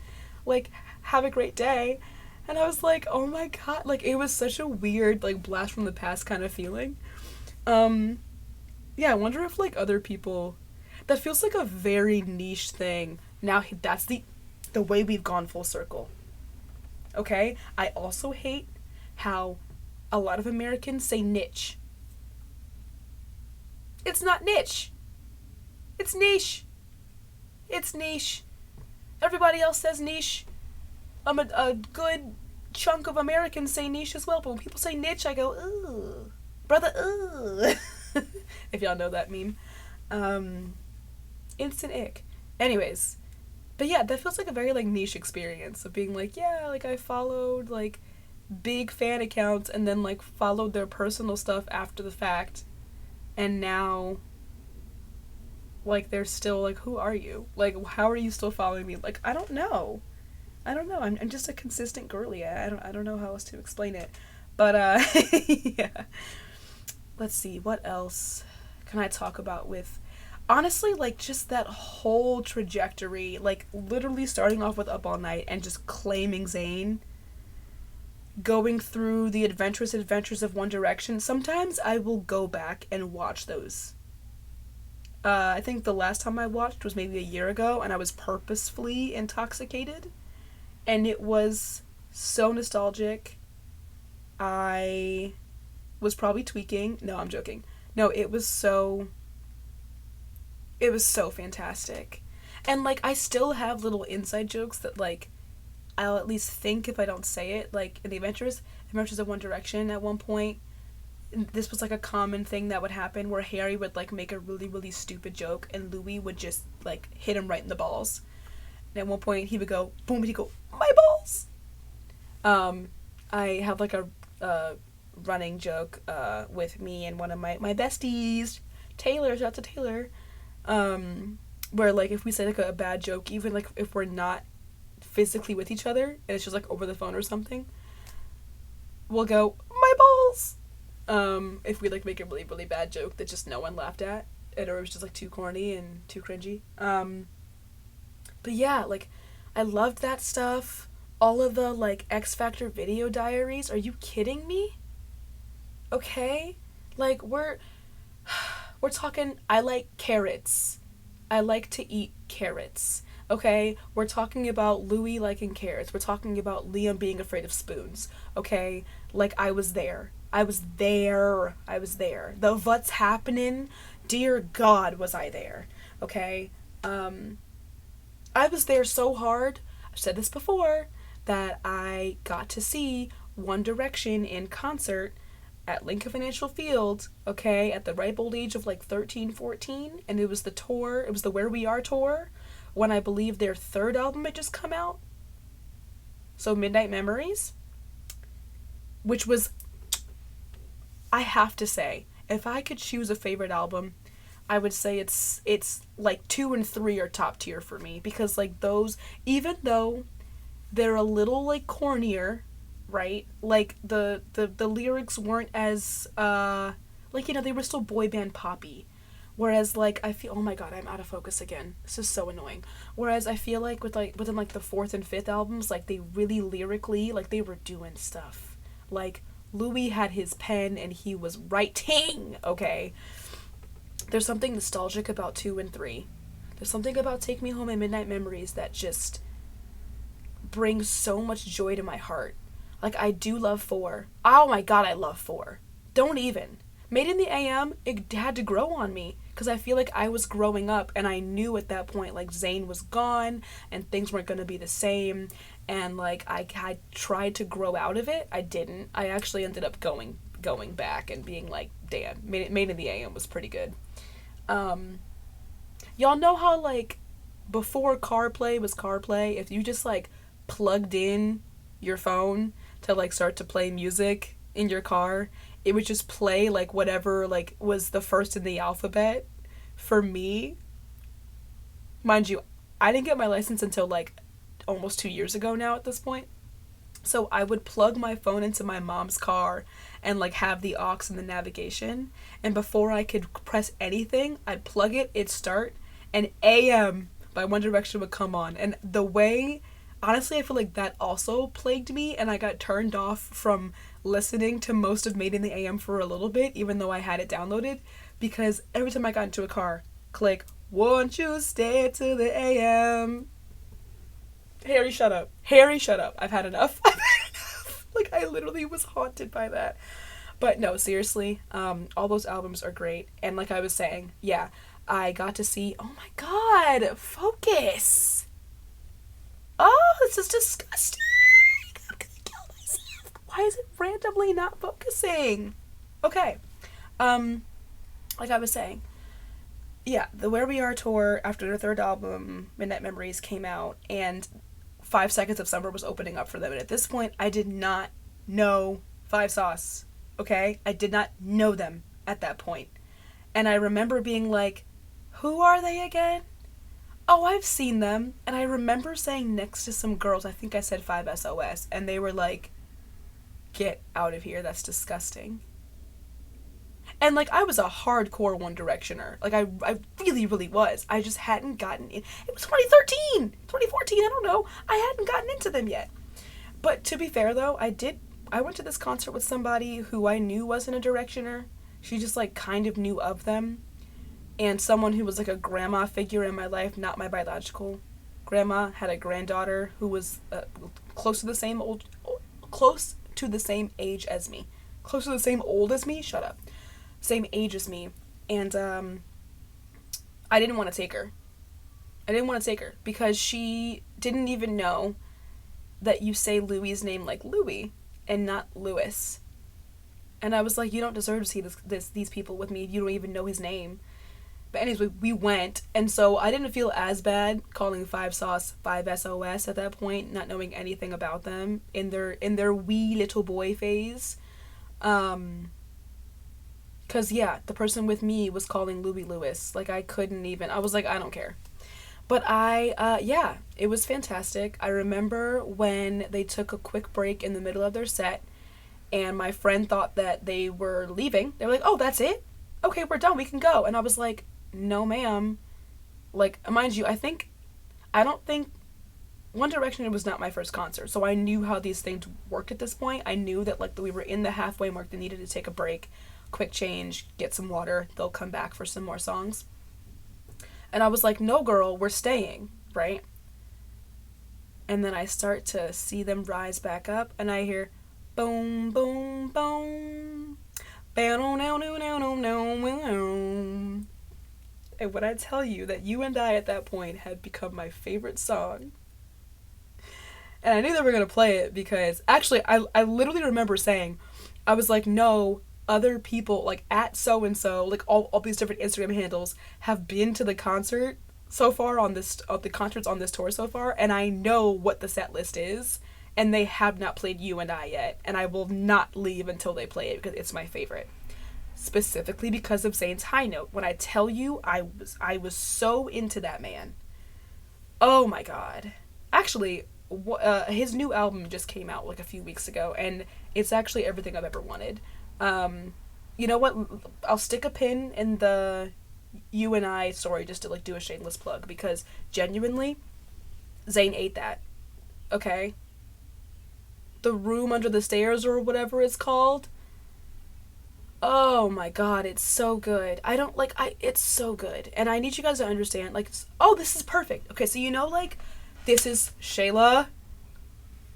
Like, have a great day. And I was like, oh my god. Like, it was such a weird, like, blast from the past kind of feeling. Yeah, I wonder if, like, other people... That feels like a very niche thing. Now, that's the way we've gone full circle. Okay? I also hate how a lot of Americans say niche. It's not niche. It's niche. It's niche. Everybody else says niche. A good chunk of Americans say niche as well, but when people say niche, I go, ooh. Brother, ooh. If y'all know that meme. Instant ick. Anyways. But yeah, that feels like a very, like, niche experience of being like, yeah, like, I followed, like, big fan accounts and then, like, followed their personal stuff after the fact. And now, like, they're still, like, who are you? Like, how are you still following me? Like, I don't know. I'm just a consistent girly. I don't know how else to explain it. But, yeah. Let's see, what else can I talk about with... Honestly, like, just that whole trajectory, like, literally starting off with Up All Night and just claiming Zayn, going through the adventurous adventures of One Direction. Sometimes I will go back and watch those. I think the last time I watched was maybe a year ago, and I was purposefully intoxicated, and it was so nostalgic. I was probably tweaking. No, I'm joking. No, it was so fantastic. And, like, I still have little inside jokes that, like, I'll at least think if I don't say it. Like, in the Adventures of One Direction, at one point, this was, like, a common thing that would happen where Harry would, like, make a really, really stupid joke and Louis would just, like, hit him right in the balls. And at one point, he would go, boom, and he'd go, my balls! I have, like, a running joke with me and one of my besties, Taylor, shout out to Taylor, where, like, if we say, like, a bad joke, even, like, if we're not physically with each other, and it's just, like, over the phone or something, we'll go, my balls! If we, like, make a really, really bad joke that just no one laughed at, or it was just, like, too corny and too cringy. But yeah, like, I loved that stuff. All of the, like, X Factor video diaries. Are you kidding me? Okay? Like, we're talking, I like carrots. I like to eat carrots. Okay? We're talking about Louis liking carrots. We're talking about Liam being afraid of spoons. Okay? Like, I was there. I was there. The what's happening? Dear God, was I there. Okay? I was there so hard, I've said this before, that I got to see One Direction in concert at Lincoln Financial Field, okay, at the ripe old age of, like, 13, 14, and it was the tour, it was the Where We Are tour, when I believe their third album had just come out, so Midnight Memories, which was, I have to say, if I could choose a favorite album, I would say it's like 2 and 3 are top tier for me, because, like, those, even though they're a little, like, cornier, right? Like, the lyrics weren't as like, you know, they were still boy band poppy. Whereas, like, I feel, oh my god, I'm out of focus again. This is so annoying. Whereas I feel like within, like, the 4th and 5th albums, like, they really lyrically, like, they were doing stuff. Like, Louis had his pen and he was writing, okay? There's something nostalgic about 2 and 3. There's something about Take Me Home and Midnight Memories that just brings so much joy to my heart. Like, I do love 4. Oh my god, I love 4. Don't even. Made in the AM, it had to grow on me, because I feel like I was growing up, and I knew at that point, like, Zayn was gone, and things weren't going to be the same, and, like, I tried to grow out of it. I didn't. I actually ended up going back and being like, damn, Made in the AM was pretty good. Y'all know how, like, before CarPlay was CarPlay, if you just, like, plugged in your phone to, like, start to play music in your car, it would just play, like, whatever, like, was the first in the alphabet. For me, mind you, I didn't get my license until, like, almost 2 years ago now at this point. So I would plug my phone into my mom's car and, like, have the aux and the navigation. And before I could press anything, I'd plug it, it'd start, and AM by One Direction would come on. And the way, honestly, I feel like that also plagued me, and I got turned off from listening to most of Made in the AM for a little bit, even though I had it downloaded, because every time I got into a car, click, won't you stay to the AM? Harry, shut up. Harry, shut up. I've had enough. Like, I literally was haunted by that. But no, seriously, all those albums are great. And like I was saying, yeah, I got to see, oh my god, focus. Oh, this is disgusting. I'm gonna kill myself. Why is it randomly not focusing? Okay. Like I was saying, yeah, the Where We Are tour after their third album, Midnight Memories, came out, and 5 Seconds of Summer was opening up for them. And at this point, I did not know Five Sauce. Okay? I did not know them at that point. And I remember being like, who are they again? Oh, I've seen them. And I remember saying next to some girls, I think I said 5SOS, and they were like, get out of here, that's disgusting. And like, I was a hardcore One Directioner. Like, I really, really was. I just hadn't gotten in. It was 2013, 2014, I don't know. I hadn't gotten into them yet. But to be fair though, I went to this concert with somebody who I knew wasn't a Directioner. She just like kind of knew of them. And someone who was like a grandma figure in my life, not my biological grandma, had a granddaughter who was close to the same age as me. Close to the same old as me? Shut up. Same age as me. And I didn't want to take her. Because she didn't even know that you say Louis's name like Louis and not Louis. And I was like, you don't deserve to see these people with me if you don't even know his name. But anyways, we went, and so I didn't feel as bad calling Five Sauce 5SOS at that point, not knowing anything about them in their wee little boy phase. 'Cause yeah, the person with me was calling Louis Louis. Like, I couldn't even, I was like, I don't care. But yeah, it was fantastic. I remember when they took a quick break in the middle of their set, and my friend thought that they were leaving. They were like, oh, that's it? Okay, we're done, we can go. And I was like, no ma'am. Like, mind you, I don't think One Direction was not my first concert, so I knew how these things worked at this point. I knew that like we were in the halfway mark, they needed to take a break, quick change, get some water, they'll come back for some more songs. And I was like, no girl, we're staying, right? And then I start to see them rise back up, and I hear boom, boom, boom. And when I tell you that You and I at that point had become my favorite song, and I knew they were going to play it because, actually, I literally remember saying, I was like, no, other people, like, at so-and-so, like, all these different Instagram handles have been to the concert so far on this, the concerts on this tour so far, and I know what the set list is, and they have not played You and I yet, and I will not leave until they play it because it's my favorite. Specifically because of Zayn's high note. When I tell you, I was so into that man. Oh my god. Actually, his new album just came out like a few weeks ago, and it's actually everything I've ever wanted. You know what? I'll stick a pin in the You and I story just to like do a shameless plug, because genuinely, Zayn ate that. Okay? The Room Under the Stairs or whatever it's called. Oh my god, it's so good. It's so good. And I need you guys to understand, like, this is perfect. Okay, so you know, like, this is Shayla,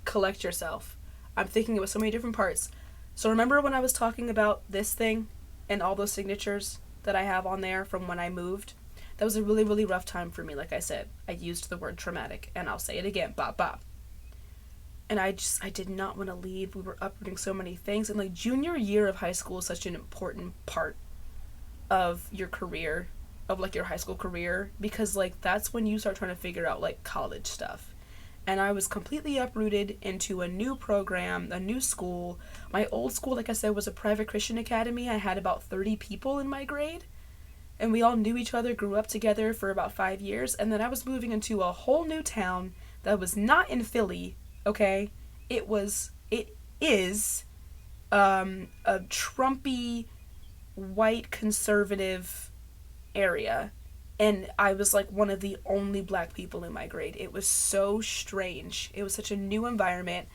collect yourself. I'm thinking it was so many different parts. So remember when I was talking about this thing and all those signatures that I have on there from when I moved? That was a really, really rough time for me, like I said. I used the word traumatic, and I'll say it again, bop, bop. And I did not want to leave. We were uprooting so many things. And, like, junior year of high school is such an important part of your career, of, like, your high school career. Because, like, that's when you start trying to figure out, like, college stuff. And I was completely uprooted into a new program, a new school. My old school, like I said, was a private Christian academy. I had about 30 people in my grade. And we all knew each other, grew up together for about 5 years. And then I was moving into a whole new town that was not in Philly. Okay, it is a Trumpy, white conservative area, and I was like one of the only black people in my grade. It was so strange. It was such a new environment,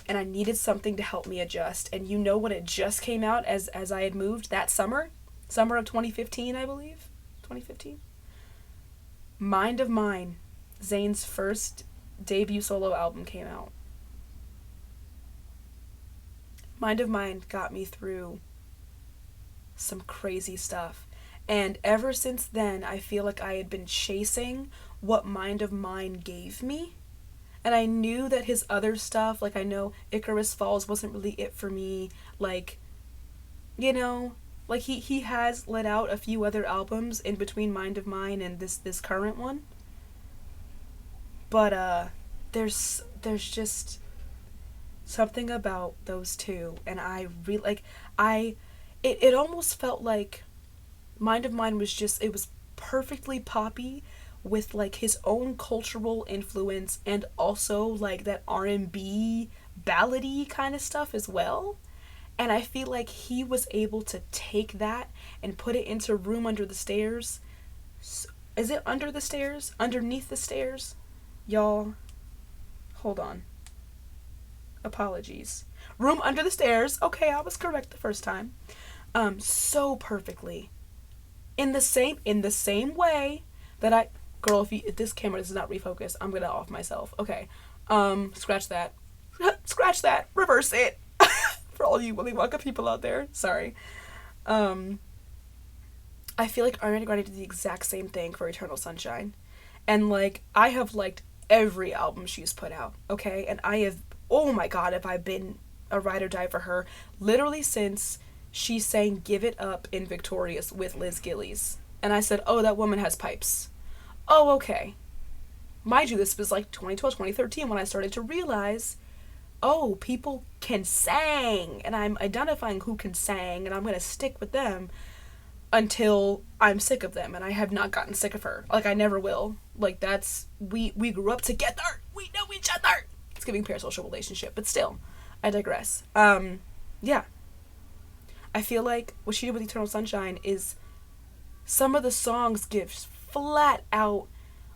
and I needed something to help me adjust. And you know when it just came out as I had moved that summer of 2015, I believe, 2015. Mind of Mine, Zayn's first debut solo album, came out. Mind of Mine got me through some crazy stuff. And ever since then, I feel like I had been chasing what Mind of Mine gave me. And I knew that his other stuff, like I know Icarus Falls wasn't really it for me. Like, you know, like he has let out a few other albums in between Mind of Mine and this current one. But there's just something about those two, and I really like it almost felt like Mind of Mine was just, it was perfectly poppy with like his own cultural influence and also like that R&B ballady kind of stuff as well. And I feel like he was able to take that and put it into Room Under the Stairs. Is it Under the Stairs? Underneath the Stairs? Y'all, hold on. Apologies. Room Under the Stairs. Okay, I was correct the first time. So perfectly. In the same way that I, girl, if this camera does not refocus, I'm gonna off myself. Okay. Scratch that. Scratch that. Reverse it. For all you Willy Wonka people out there. Sorry. I feel like Ariana Grande did the exact same thing for Eternal Sunshine. And like, I have liked every album she's put out, okay? And I have, oh my god, have I been a ride or die for her literally since she sang Give It Up in Victorious with Liz Gillies. And I said, oh, that woman has pipes. Oh, okay. Mind you, this was like 2012, 2013 when I started to realize, oh, people can sing. And I'm identifying who can sing, and I'm going to stick with them until I'm sick of them. And I have not gotten sick of her. Like, I never will. Like, that's, we grew up together. We know each other. It's giving parasocial relationship, but still, I digress. Yeah. I feel like what she did with Eternal Sunshine is some of the songs give flat out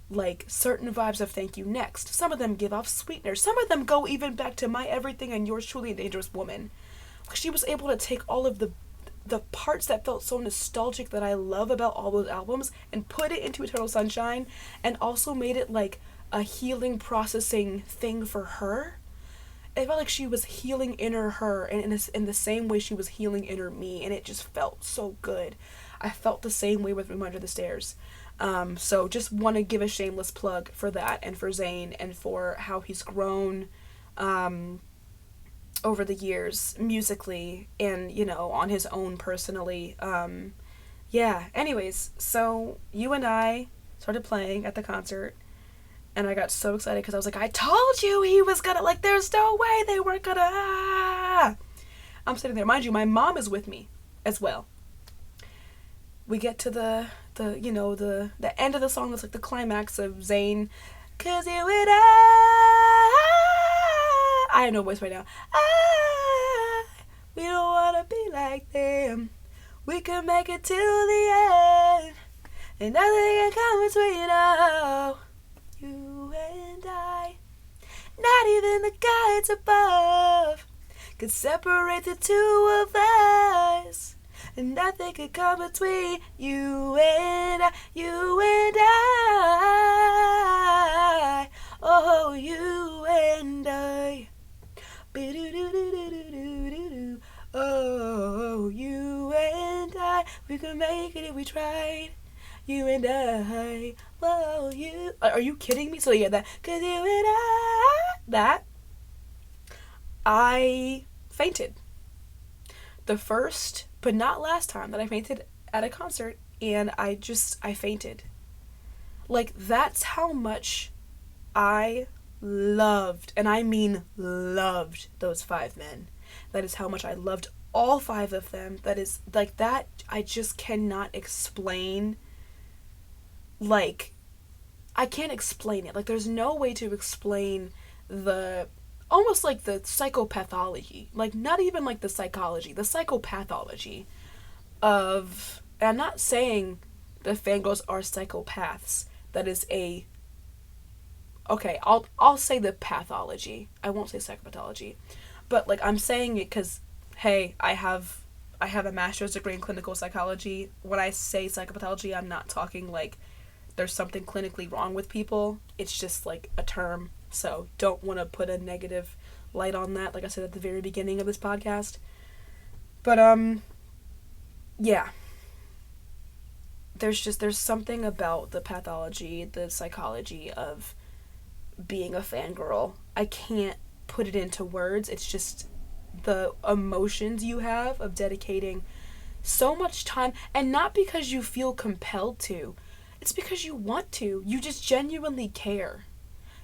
like certain vibes of Thank You Next. Some of them give off Sweetener. Some of them go even back to My Everything and Yours Truly, a Dangerous Woman. She was able to take all of the parts that felt so nostalgic that I love about all those albums and put it into Eternal Sunshine, and also made it like a healing processing thing for her. It felt like she was healing inner her, and in the same way she was healing inner me, and it just felt so good. I felt the same way with Room Under the Stairs. So just want to give a shameless plug for that, and for Zayn, and for how he's grown over the years musically, and, you know, on his own personally. Yeah, anyways, so you and I started playing at the concert, and I got so excited because I was like, I told you he was gonna, like, there's no way they weren't gonna, I'm sitting there. Mind you, my mom is with me as well. We get to the you know, the end of the song. That's like the climax of Zayn. 'Cause you and I have no voice right now. We don't wanna be like them. We can make it till the end, and nothing can come between us. You and I, not even the gods above could separate the two of us, and nothing could come between you and I, you and I. Oh, you and I. Oh, you and I, we could make it if we tried. You and I, whoa, you. Are you kidding me? So yeah, that, 'cause you and I, I fainted. The first, but not last time that I fainted at a concert, and I fainted. Like, that's how much I loved, and I mean loved, those five men. That is how much I loved all five of them. That is, like, that, I just cannot explain. Like, I can't explain it. Like, there's no way to explain the, almost like the psychopathology. Like, not even like the psychology, the psychopathology of, and I'm not saying the fangirls are psychopaths. That is a, okay, I'll say the pathology. I won't say psychopathology. But, like, I'm saying it because, hey, I have a master's degree in clinical psychology. When I say psychopathology, I'm not talking like there's something clinically wrong with people. It's just like a term. So don't want to put a negative light on that, like I said at the very beginning of this podcast. But yeah, there's something about the pathology, the psychology of being a fangirl. I can't put it into words. It's just the emotions you have of dedicating so much time, and not because you feel compelled to. It's because you want to. You just genuinely care.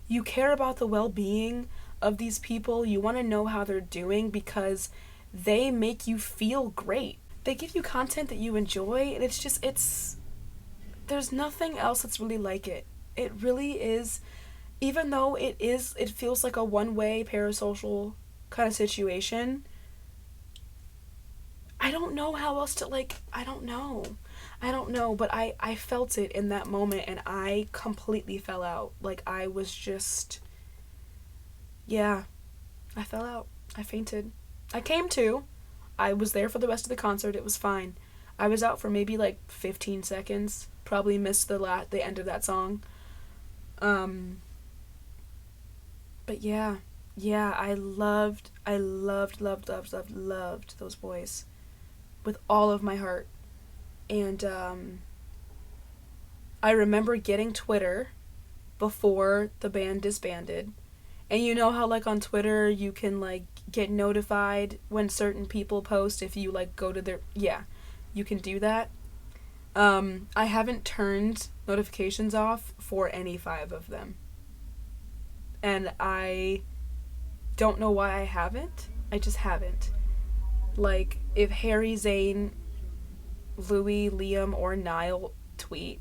You care about the well-being of these people. You want to know how they're doing because they make you feel great. They give you content that you enjoy, and it's there's nothing else that's really like it. It really is, even though it feels like a one-way parasocial kind of situation. I don't know how else to, like, I don't know, but I felt it in that moment, and I completely fell out. Like, I was just, yeah, I fell out. I fainted. I came to. I was there for the rest of the concert. It was fine. I was out for maybe like 15 seconds. Probably missed the end of that song. But yeah, I loved those boys with all of my heart. And I remember getting Twitter before the band disbanded. And you know how, like, on Twitter you can, like, get notified when certain people post if you, like, go to their, yeah, you can do that. I haven't turned notifications off for any 5 of them. And I don't know why I haven't. I just haven't. Like, if Harry, Zayn, Louis, Liam, or Niall tweet,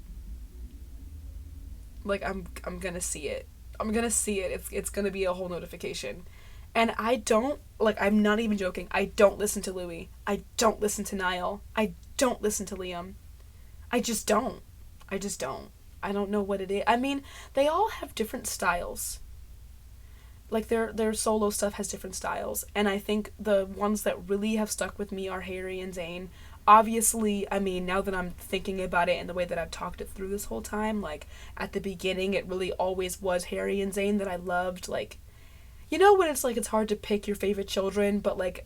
like, I'm gonna see it. I'm gonna see it. It's gonna be a whole notification. And I don't, like, I'm not even joking. I don't listen to Louis. I don't listen to Niall. I don't listen to Liam. I just don't. I don't know what it is. I mean, they all have different styles. Like, their solo stuff has different styles. And I think the ones that really have stuck with me are Harry and Zayn. Obviously, I mean, now that I'm thinking about it and the way that I've talked it through this whole time, like, at the beginning, it really always was Harry and Zayn that I loved. Like, you know when it's like it's hard to pick your favorite children, but, like,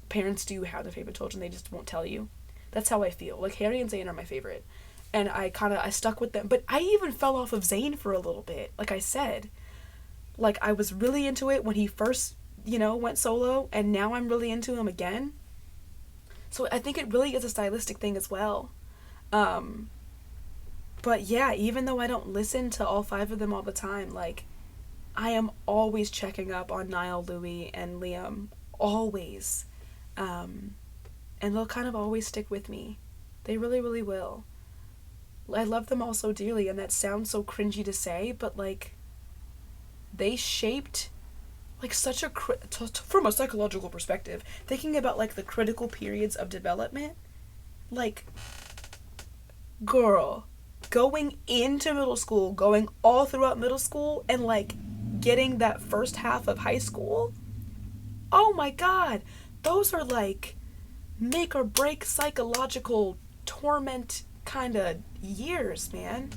parents do have their favorite children, they just won't tell you. That's how I feel. Like, Harry and Zayn are my favorite. And I stuck with them. But I even fell off of Zayn for a little bit, like I said. Like, I was really into it when he first, went solo, and now I'm really into him again. So I think it really is a stylistic thing as well. But yeah, even though I don't listen to all 5 of them all the time, like, I am always checking up on Niall, Louis, and Liam. Always. And they'll kind of always stick with me. They really, really will. I love them all so dearly, and that sounds so cringy to say, but, like, they shaped, like, such a from a psychological perspective, thinking about, like, the critical periods of development, like, girl, going into middle school, going all throughout middle school, and, like, getting that first half of high school, oh my god, those are, like, make or break psychological torment kind of years, man.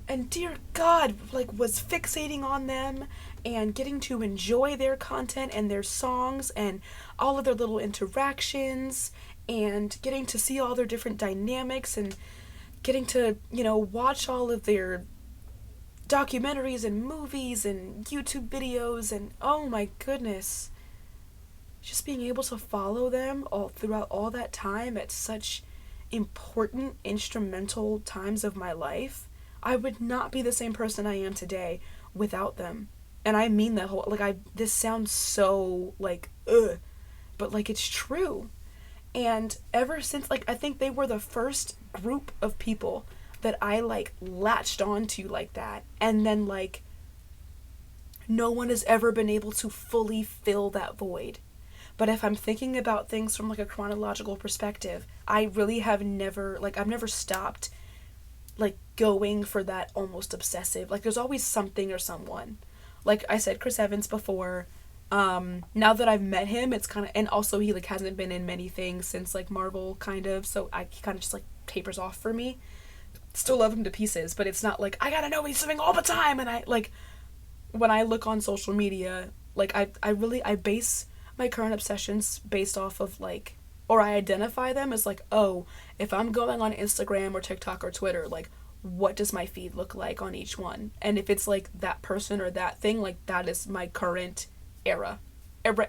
And dear God, like, was fixating on them and getting to enjoy their content and their songs and all of their little interactions and getting to see all their different dynamics and getting to, watch all of their documentaries and movies and YouTube videos, and oh my goodness, just being able to follow them all throughout all that time at such important instrumental times of my life. I would not be the same person I am today without them. And I mean that whole, like, this sounds so, like, ugh, but, like, it's true. And ever since, like, I think they were the first group of people that I, like, latched onto like that. And then, like, no one has ever been able to fully fill that void. But if I'm thinking about things from, like, a chronological perspective, I really have never, like, I've never stopped, like, going for that almost obsessive, like, there's always something or someone. Like I said, Chris Evans before, now that I've met him, it's kind of, and also he, like, hasn't been in many things since, like, Marvel, kind of, so he kind of just, like, tapers off for me. Still love him to pieces, but it's not like, I gotta know he's doing all the time, and I, like, when I look on social media, like, I base my current obsessions based off of, like, or I identify them as like, oh, if I'm going on Instagram or TikTok or Twitter, like, what does my feed look like on each one? And if it's like that person or that thing, like, that is my current era. Ever.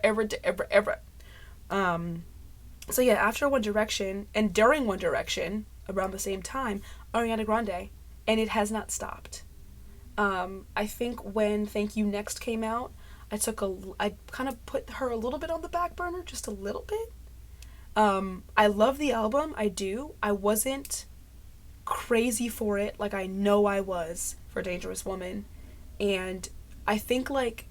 So yeah, after One Direction and during One Direction, around the same time, Ariana Grande, and it has not stopped. I think when Thank You Next came out, I kind of put her a little bit on the back burner, just a little bit. I love the album, I do. I wasn't crazy for it like I know I was for Dangerous Woman. And I think, like,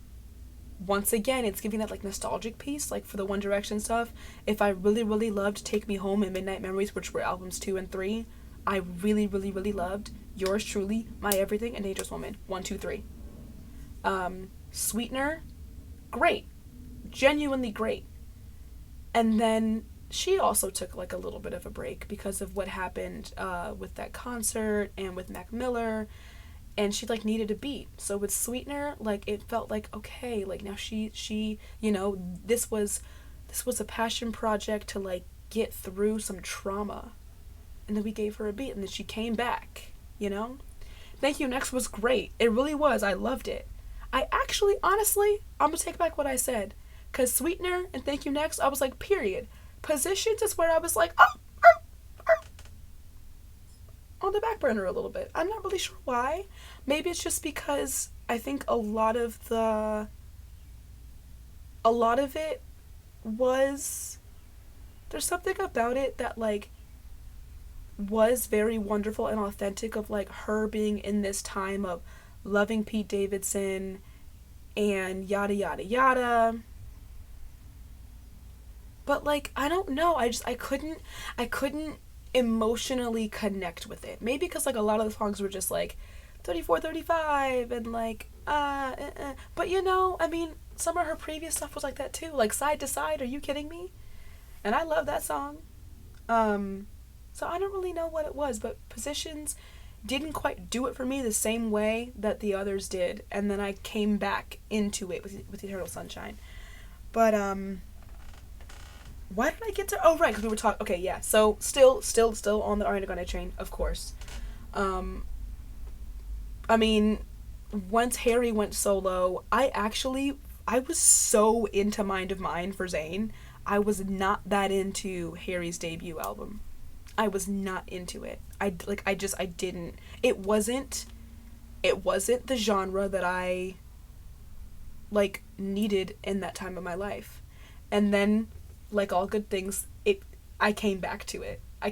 once again, it's giving that, like, nostalgic piece, like, for the One Direction stuff. If I really, really loved Take Me Home and Midnight Memories, which were albums 2 and 3, I really, really, really loved Yours Truly, My Everything, and Dangerous Woman, 1, 2, 3. Sweetener, great. Genuinely great. And then she also took, like, a little bit of a break because of what happened with that concert and with Mac Miller, and she, like, needed a beat. So with Sweetener, like, it felt like, okay, like, now she you know, this was a passion project to, like, get through some trauma, and then we gave her a beat, and then she came back, you know? Thank You Next was great. It really was. I loved it. I actually, honestly, I'm gonna take back what I said, because Sweetener and Thank You Next, I was like, period. Positions is where I was like, on the back burner a little bit. I'm not really sure why. Maybe it's just because I think a lot of it was, there's something about it that, like, was very wonderful and authentic, of, like, her being in this time of loving Pete Davidson and yada yada yada. But, like, I don't know, I couldn't emotionally connect with it. Maybe because, like, a lot of the songs were just, like, 34, 35, and, like, but, you know, I mean, some of her previous stuff was like that too, like Side to Side, are you kidding me? And I love that song. So I don't really know what it was, but Positions didn't quite do it for me the same way that the others did, and then I came back into it with Eternal Sunshine. But, why did I get to... Oh, right, because we were talking... Okay, yeah. So, still on the Ariana Grande train, of course. I mean, once Harry went solo, I was so into Mind of Mine for Zayn. I was not that into Harry's debut album. I was not into it. I didn't... It wasn't the genre that I, like, needed in that time of my life. And then, like all good things, I came back to it. I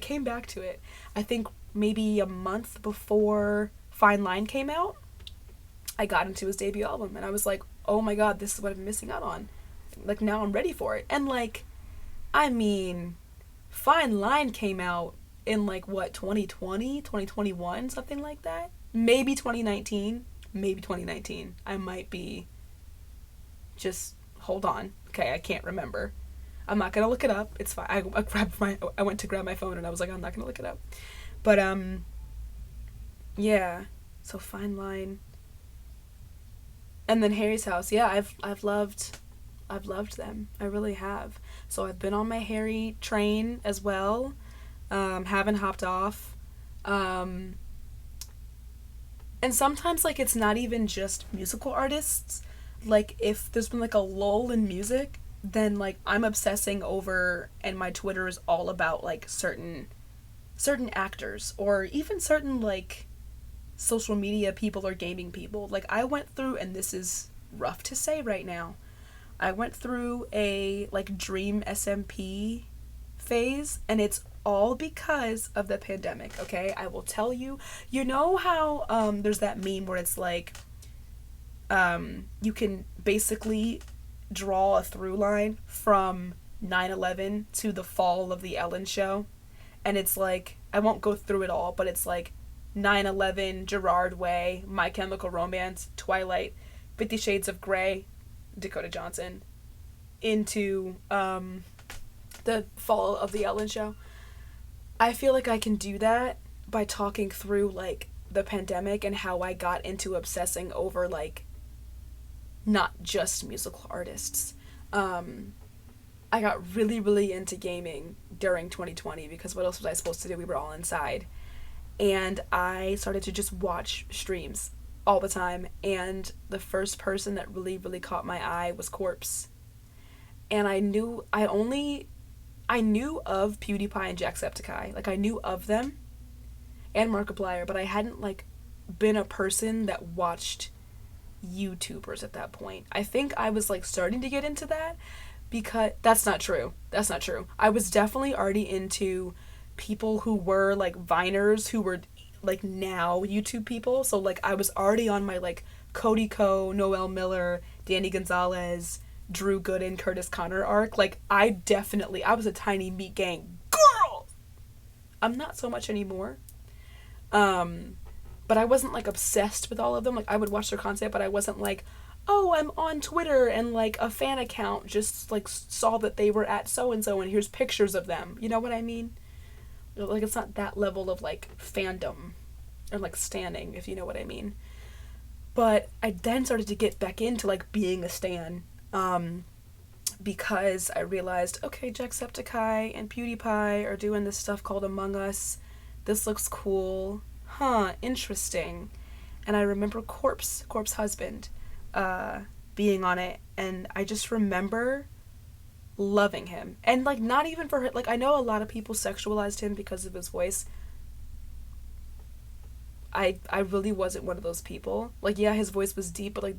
think maybe a month before Fine Line came out, I got into his debut album, and I was like, oh my god, this is what I'm missing out on. Like, now I'm ready for it. And, like, I mean, Fine Line came out in, like, what, 2020, 2021, something like that? Maybe 2019. I might be... Just, hold on. Okay, I can't remember. I'm not gonna look it up. It's fine. I went to grab my phone and I was like, I'm not gonna look it up. But, yeah. So, Fine Line. And then Harry's House. Yeah, I've loved them. I really have. So I've been on my Harry train as well. Haven't hopped off. And sometimes, like, it's not even just musical artists. Like, if there's been, like, a lull in music, then, like, I'm obsessing over, and my Twitter is all about, like, certain actors, or even certain, like, social media people or gaming people. Like, I went through, and this is rough to say right now, I went through a, like, Dream SMP phase, and it's all because of the pandemic, okay? I will tell you. You know how there's that meme where it's like, you can basically draw a through line from 9/11 to the fall of the Ellen Show, and it's like, I won't go through it all, but it's like 9/11, Gerard Way, My Chemical Romance, Twilight, 50 Shades of Grey, Dakota Johnson, into the fall of the Ellen Show. I feel like I can do that by talking through, like, the pandemic and how I got into obsessing over, like, not just musical artists. I got really, really into gaming during 2020 because what else was I supposed to do? We were all inside. And I started to just watch streams all the time. And the first person that really, really caught my eye was Corpse. And I knew of PewDiePie and Jacksepticeye. Like, I knew of them and Markiplier, but I hadn't, like, been a person that watched YouTubers at that point. I think I was, like, starting to get into that because that's not true. That's not true. I was definitely already into people who were, like, Viners who were, like, now YouTube people. So, like, I was already on my, like, Cody Ko, Noel Miller, Danny Gonzalez, Drew Gooden, Curtis Connor arc. Like, I was a tiny meat gang girl. I'm not so much anymore. But I wasn't, like, obsessed with all of them. Like, I would watch their content, but I wasn't like, oh, I'm on Twitter and, like, a fan account just, like, saw that they were at so-and-so and here's pictures of them. You know what I mean? Like, it's not that level of, like, fandom or, like, standing, if you know what I mean. But I then started to get back into, like, being a stan. Because I realized, okay, Jacksepticeye and PewDiePie are doing this stuff called Among Us. This looks cool. Huh, interesting. And I remember Corpse husband, being on it, and I just remember loving him. And, like, not even for her, like, I know a lot of people sexualized him because of his voice. I really wasn't one of those people. Like, yeah, his voice was deep, but,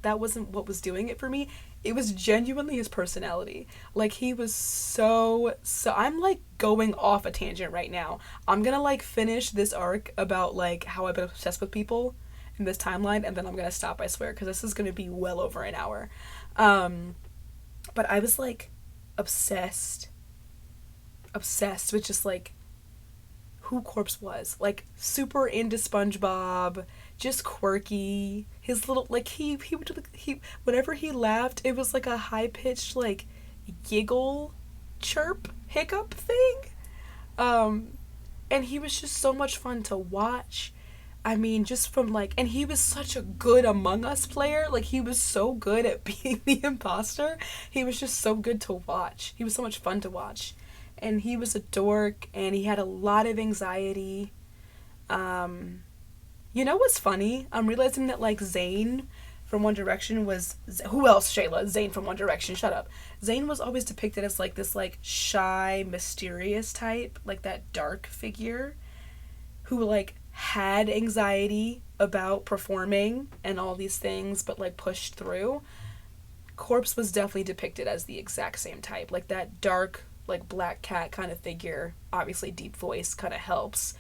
that wasn't what was doing it for me. It was genuinely his personality. Like, he was so I'm, like, going off a tangent right now. I'm gonna, like, finish this arc about, like, how I've been obsessed with people in this timeline, and then I'm gonna stop, I swear, because this is gonna be well over an hour. But I was, like, obsessed with just, like, who Corpse was. Like, super into SpongeBob, just quirky. His little, like, he would do, he whenever he laughed, it was like a high-pitched, like, giggle, chirp, hiccup thing. And he was just so much fun to watch. I mean, just from, like, and he was such a good Among Us player. Like, he was so good at being the imposter. He was just so good to watch. He was so much fun to watch. And he was a dork, and he had a lot of anxiety. You know what's funny? I'm realizing that, like, Zayn from One Direction was... Who else, Shayla? Zayn from One Direction. Shut up. Zayn was always depicted as, like, this, like, shy, mysterious type. Like, that dark figure who, like, had anxiety about performing and all these things, but, like, pushed through. Corpse was definitely depicted as the exact same type. Like, that dark, like, black cat kind of figure. Obviously, deep voice kind of helps.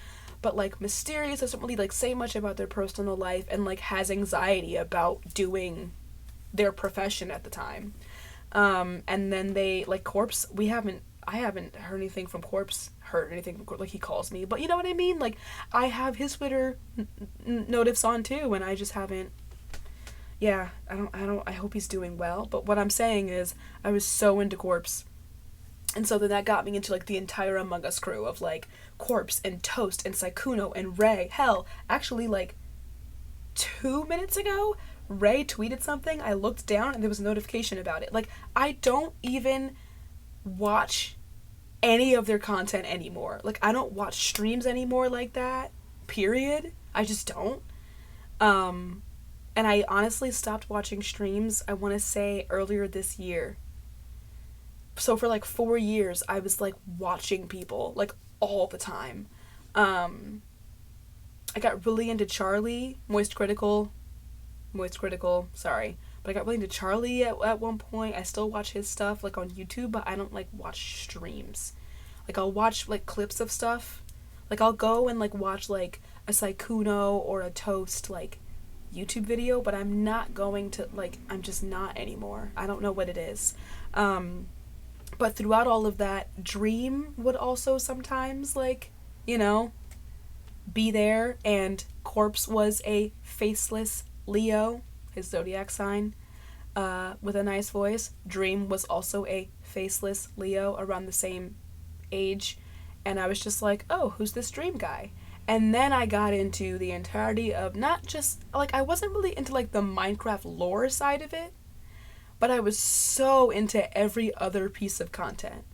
But, like, mysterious, doesn't really, like, say much about their personal life, and, like, has anxiety about doing their profession at the time. And then they, like, Corpse, I haven't heard anything from Corpse, like, he calls me, but you know what I mean? Like, I have his Twitter notifs on, too, and I just haven't, yeah, I hope he's doing well, but what I'm saying is, I was so into Corpse. And so then that got me into, like, the entire Among Us crew of, like, Corpse and Toast and Sykkuno and Ray. Hell, actually, like, 2 minutes ago, Ray tweeted something, I looked down, and there was a notification about it. Like, I don't even watch any of their content anymore. Like, I don't watch streams anymore like that, period. I just don't. And I honestly stopped watching streams, I want to say, earlier this year. So for, like, 4 years, I was, like, watching people, like, all the time. I got really into Charlie, Moist Critical, sorry. But I got really into Charlie at one point. I still watch his stuff, like, on YouTube, but I don't, like, watch streams. Like, I'll watch, like, clips of stuff. Like, I'll go and, like, watch, like, a Sykkuno or a Toast, like, YouTube video, but I'm not going to, like, I'm just not anymore. I don't know what it is. But throughout all of that, Dream would also sometimes, like, you know, be there. And Corpse was a faceless Leo, his zodiac sign, with a nice voice. Dream was also a faceless Leo around the same age. And I was just like, oh, who's this Dream guy? And then I got into the entirety of not just, like, I wasn't really into, like, the Minecraft lore side of it. but I was so into every other piece of content.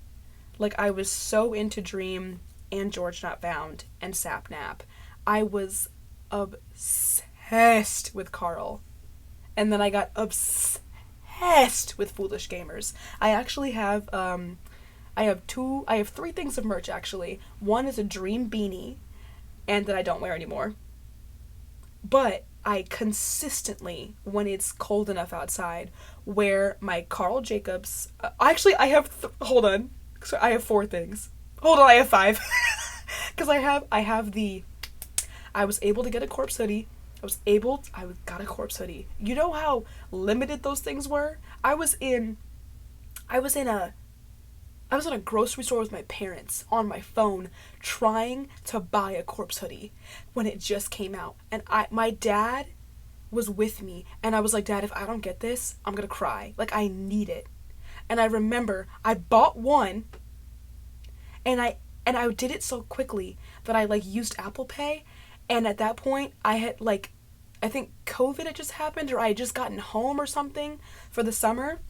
Like, I was so into Dream and George Not Found and Sapnap. I was obsessed with Carl. And then I got obsessed with Foolish Gamers. I actually have, I have three things of merch, actually. One is a Dream beanie, and that I don't wear anymore. But I consistently, when it's cold enough outside, wear my Carl Jacobs. Actually, I have. Hold on. So I have 4 things. Hold on, I have 5. Because I have the. I was able to get a corpse hoodie. I got a corpse hoodie. You know how limited those things were? I was in a grocery store with my parents on my phone trying to buy a corpse hoodie when it just came out. And my dad was with me, and I was like, Dad, if I don't get this, I'm gonna cry. Like, I need it. And I remember I bought one, and I did it so quickly that I like used Apple Pay, and at that point I had like, I think COVID had just happened, or I had just gotten home or something for the summer.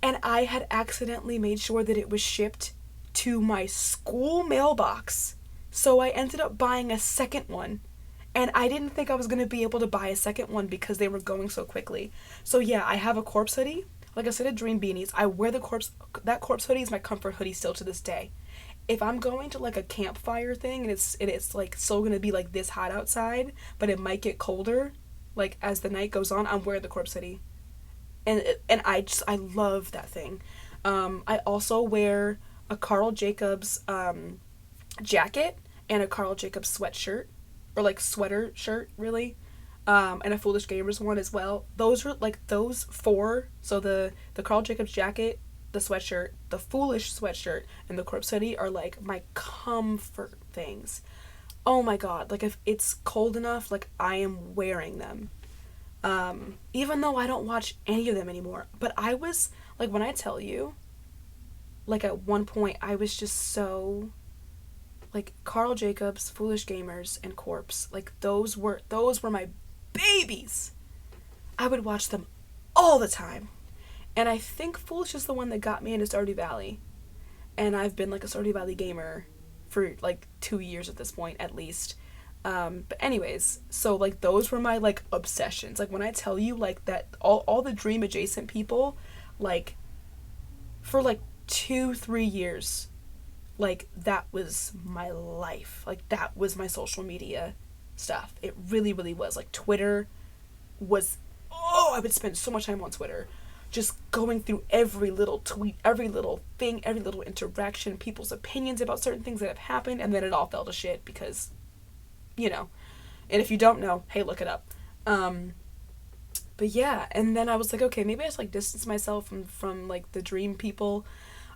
And I had accidentally made sure that it was shipped to my school mailbox. So I ended up buying a second one. And I didn't think I was going to be able to buy a second one because they were going so quickly. So yeah, I have a corpse hoodie. Like I said, a Dream beanies. I wear that corpse hoodie is my comfort hoodie still to this day. If I'm going to like a campfire thing and it's like still going to be like this hot outside, but it might get colder, like as the night goes on, I'm wearing the corpse hoodie. And I love that thing. I also wear a Carl Jacobs jacket and a Carl Jacobs sweatshirt, or like sweater shirt, really, and a Foolish Gamers one as well. Those are like those 4. So the Carl Jacobs jacket, the sweatshirt, the Foolish sweatshirt, and the corpse hoodie are like my comfort things. Oh my god! Like if it's cold enough, like I am wearing them. Even though I don't watch any of them anymore. But I was, like, when I tell you, like, at one point, I was just so, like, Carl Jacobs, Foolish Gamers, and Corpse, like, those were my babies. I would watch them all the time. And I think Foolish is the one that got me into Stardew Valley. And I've been, like, a Stardew Valley gamer for, like, 2 years at this point, at least. But anyways, so like those were my like obsessions. Like when I tell you like that all the Dream adjacent people, like for like 2-3 years, like that was my life. Like that was my social media stuff. It really, really was. Like Twitter was, I would spend so much time on Twitter. Just going through every little tweet, every little thing, every little interaction, people's opinions about certain things that have happened, and then it all fell to shit because you know, and if you don't know, hey, look it up. But yeah, and then I was like, okay, maybe I just like distance myself from like the Dream people.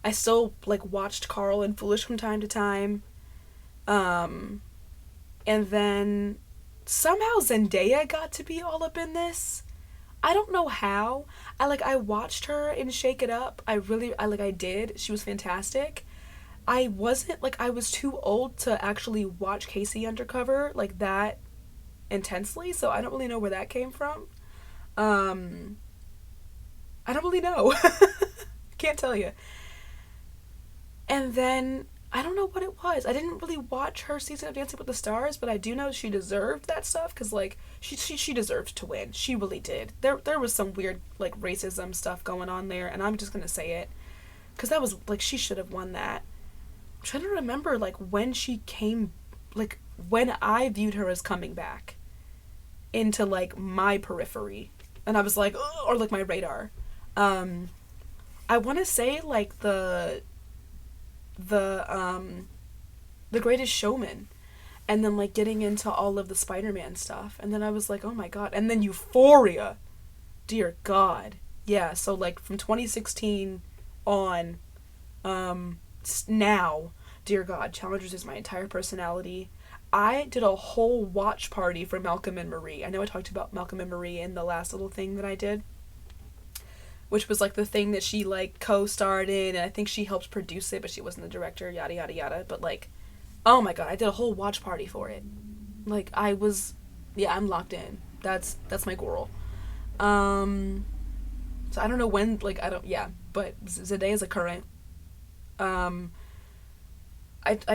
I still like watched Carl and Foolish from time to time. And then somehow Zendaya got to be all up in this. I don't know how. I watched her in Shake It Up. I did. She was fantastic. I wasn't, like, I was too old to actually watch Casey Undercover, like, that intensely, so I don't really know where that came from. I don't really know. Can't tell you. And then, I don't know what it was. I didn't really watch her season of Dancing with the Stars, but I do know she deserved that stuff, because, like, she deserved to win. She really did. There was some weird, like, racism stuff going on there, and I'm just gonna say it. Because that was, like, she should have won that. I'm trying to remember, like, when she came, like, when I viewed her as coming back into, like, my periphery. And I was like, ugh, or, like, my radar. I want to say, like, the Greatest Showman. And then, like, getting into all of the Spider-Man stuff. And then I was like, oh my god. And then Euphoria. Dear God. Yeah, so, like, from 2016 on, now, dear God, Challengers is my entire personality. I did a whole watch party for Malcolm and Marie. I know I talked about Malcolm and Marie in the last little thing that I did, which was like the thing that she like co-starred in, and I think she helped produce it, but she wasn't the director, yada yada yada. But like, oh my god, I did a whole watch party for it. Like I'm locked in. That's my girl. Trying So I don't know when, like, I don't, yeah, but Zendaya is a current. I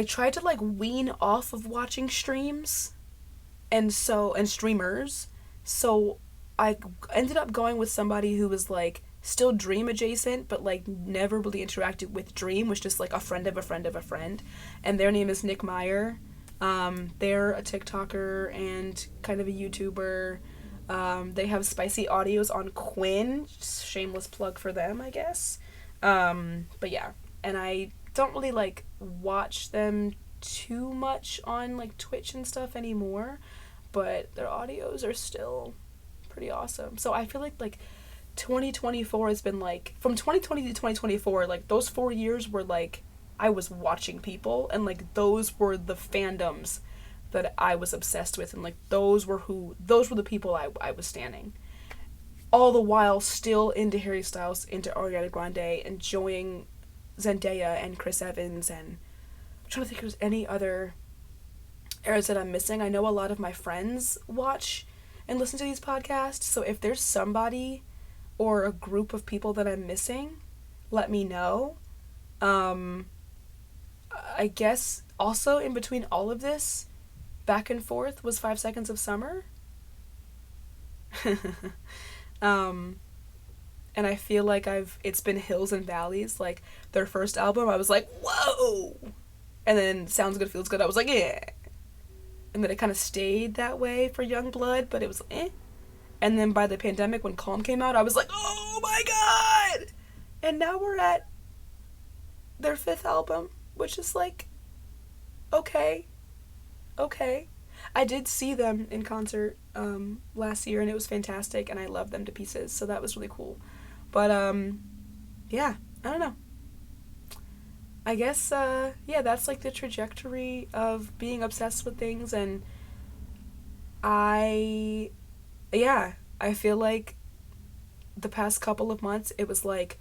tried to, like, wean off of watching streams and streamers, so I ended up going with somebody who was, like, still Dream adjacent, but, like, never really interacted with Dream, was just, like, a friend of a friend of a friend, and their name is Nick Meyer. They're a TikToker and kind of a YouTuber. They have spicy audios on Quinn. Shameless plug for them, I guess. But yeah, and I don't really, like, watch them too much on, like, Twitch and stuff anymore, but their audios are still pretty awesome. So I feel like 2024 has been, like, from 2020 to 2024, like, those 4 years were, like, I was watching people, and, like, those were the fandoms that I was obsessed with, and, like, those were the people I was standing. All the while still into Harry Styles, into Ariana Grande, enjoying Zendaya and Chris Evans, and I'm trying to think if there's any other eras that I'm missing. I know a lot of my friends watch and listen to these podcasts, so if there's somebody or a group of people that I'm missing, let me know. I guess also in between all of this, back and forth, was 5 Seconds of Summer. And I feel like it's been hills and valleys. Like, their first album, I was like, whoa! And then Sounds Good, Feels Good, I was like, yeah. And then it kind of stayed that way for Youngblood, but it was eh. And then by the pandemic, when Calm came out, I was like, oh my god! And now we're at their 5th album, which is like, okay. I did see them in concert last year, and it was fantastic, and I love them to pieces, so that was really cool. But yeah, I don't know. I guess yeah, that's like the trajectory of being obsessed with things, and I feel like the past couple of months it was like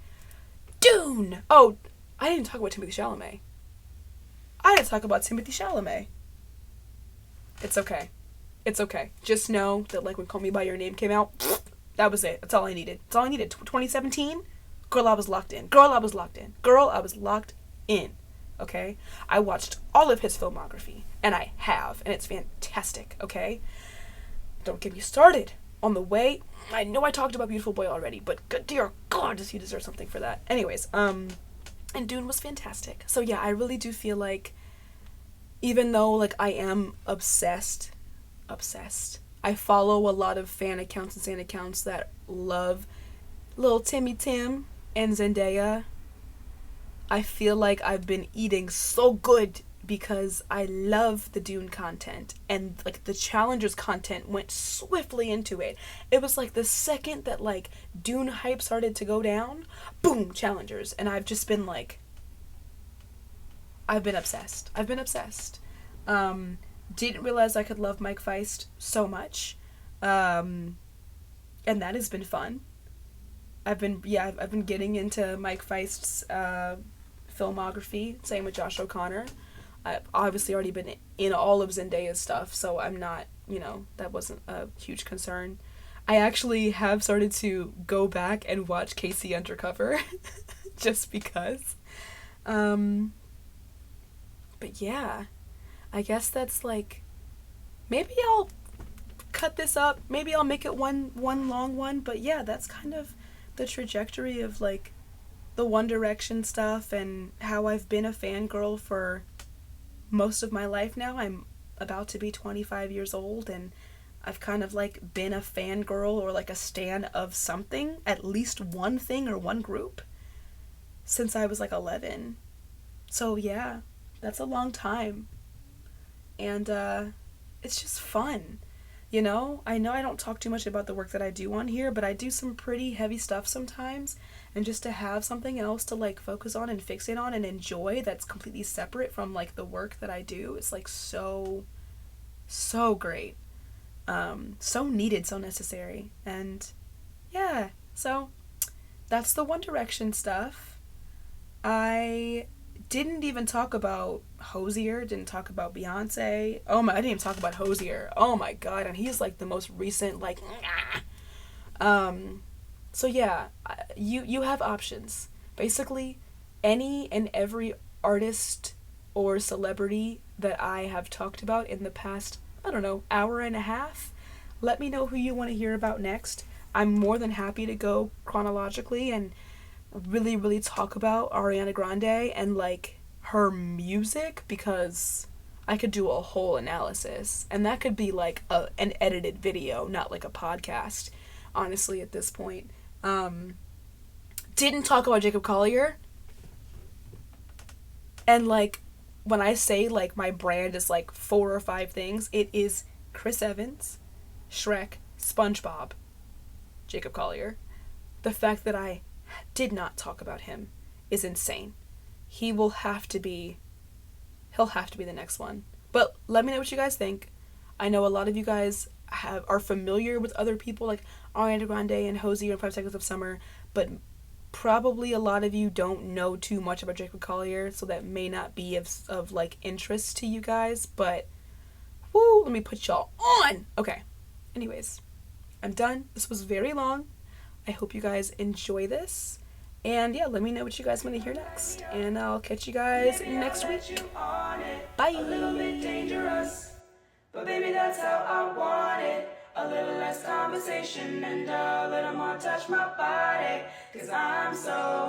Dune. Oh, I didn't talk about Timothy Chalamet. It's okay. Just know that, like, when Call Me By Your Name came out, that was it. That's all I needed. 2017, girl, I was locked in. Okay? I watched all of his filmography, and I have, and it's fantastic, okay? Don't get me started on the way. I know I talked about Beautiful Boy already, but good dear God, does he deserve something for that. Anyways, and Dune was fantastic. So yeah, I really do feel like, even though, like, I am obsessed, I follow a lot of fan accounts and stan accounts that love little Timmy Tim and Zendaya. I feel like I've been eating so good because I love the Dune content, and, like, the Challengers content went swiftly into it. It was like the second that, like, Dune hype started to go down, boom, Challengers, and I've just been like, I've been obsessed. Didn't realize I could love Mike Feist so much. And that has been fun. I've been getting into Mike Feist's filmography, same with Josh O'Connor. I've obviously already been in all of Zendaya's stuff, so I'm not, that wasn't a huge concern. I actually have started to go back and watch Casey Undercover just because. But yeah, I guess that's, like, maybe I'll cut this up. Maybe I'll make it one long one. But yeah, that's kind of the trajectory of, like, the One Direction stuff and how I've been a fangirl for most of my life now. I'm about to be 25 years old, and I've kind of, like, been a fangirl or, like, a stan of something, at least one thing or one group, since I was, like, 11. So yeah, that's a long time. And it's just fun. I know I don't talk too much about the work that I do on here, but I do some pretty heavy stuff sometimes, and just to have something else to, like, focus on and fixate on and enjoy that's completely separate from, like, the work that I do is, like, so great. So needed, so necessary. And yeah, so that's the One Direction stuff. I didn't even talk about Hozier, didn't talk about Beyonce. I didn't even talk about Hozier. Oh my god, and he's, like, the most recent, like, So yeah, you have options. Basically, any and every artist or celebrity that I have talked about in the past, I don't know, hour and a half, let me know who you want to hear about next. I'm more than happy to go chronologically and really, really talk about Ariana Grande and like her music, because I could do a whole analysis, and that could be like an edited video, not like a podcast, honestly, at this point. Um, didn't talk about Jacob Collier, and like when I say like my brand is like 4 or 5 things, it is Chris Evans, Shrek, SpongeBob, Jacob Collier. The fact that I did not talk about him is insane. He will have to be he'll have to be the next one. But let me know what you guys think. I know a lot of you guys are familiar with other people like Ariana Grande and Hosier and 5 Seconds of Summer, but probably a lot of you don't know too much about Jacob Collier, so that may not be of like interest to you guys, but woo, let me put y'all on. Okay. Anyways, I'm done. This was very long. I hope you guys enjoy this. And yeah, let me know what you guys want to hear next. And I'll catch you guys next week. Bye. A little bit dangerous, but baby, that's how I want it. A little less conversation and a little more touch my body, 'cause I'm so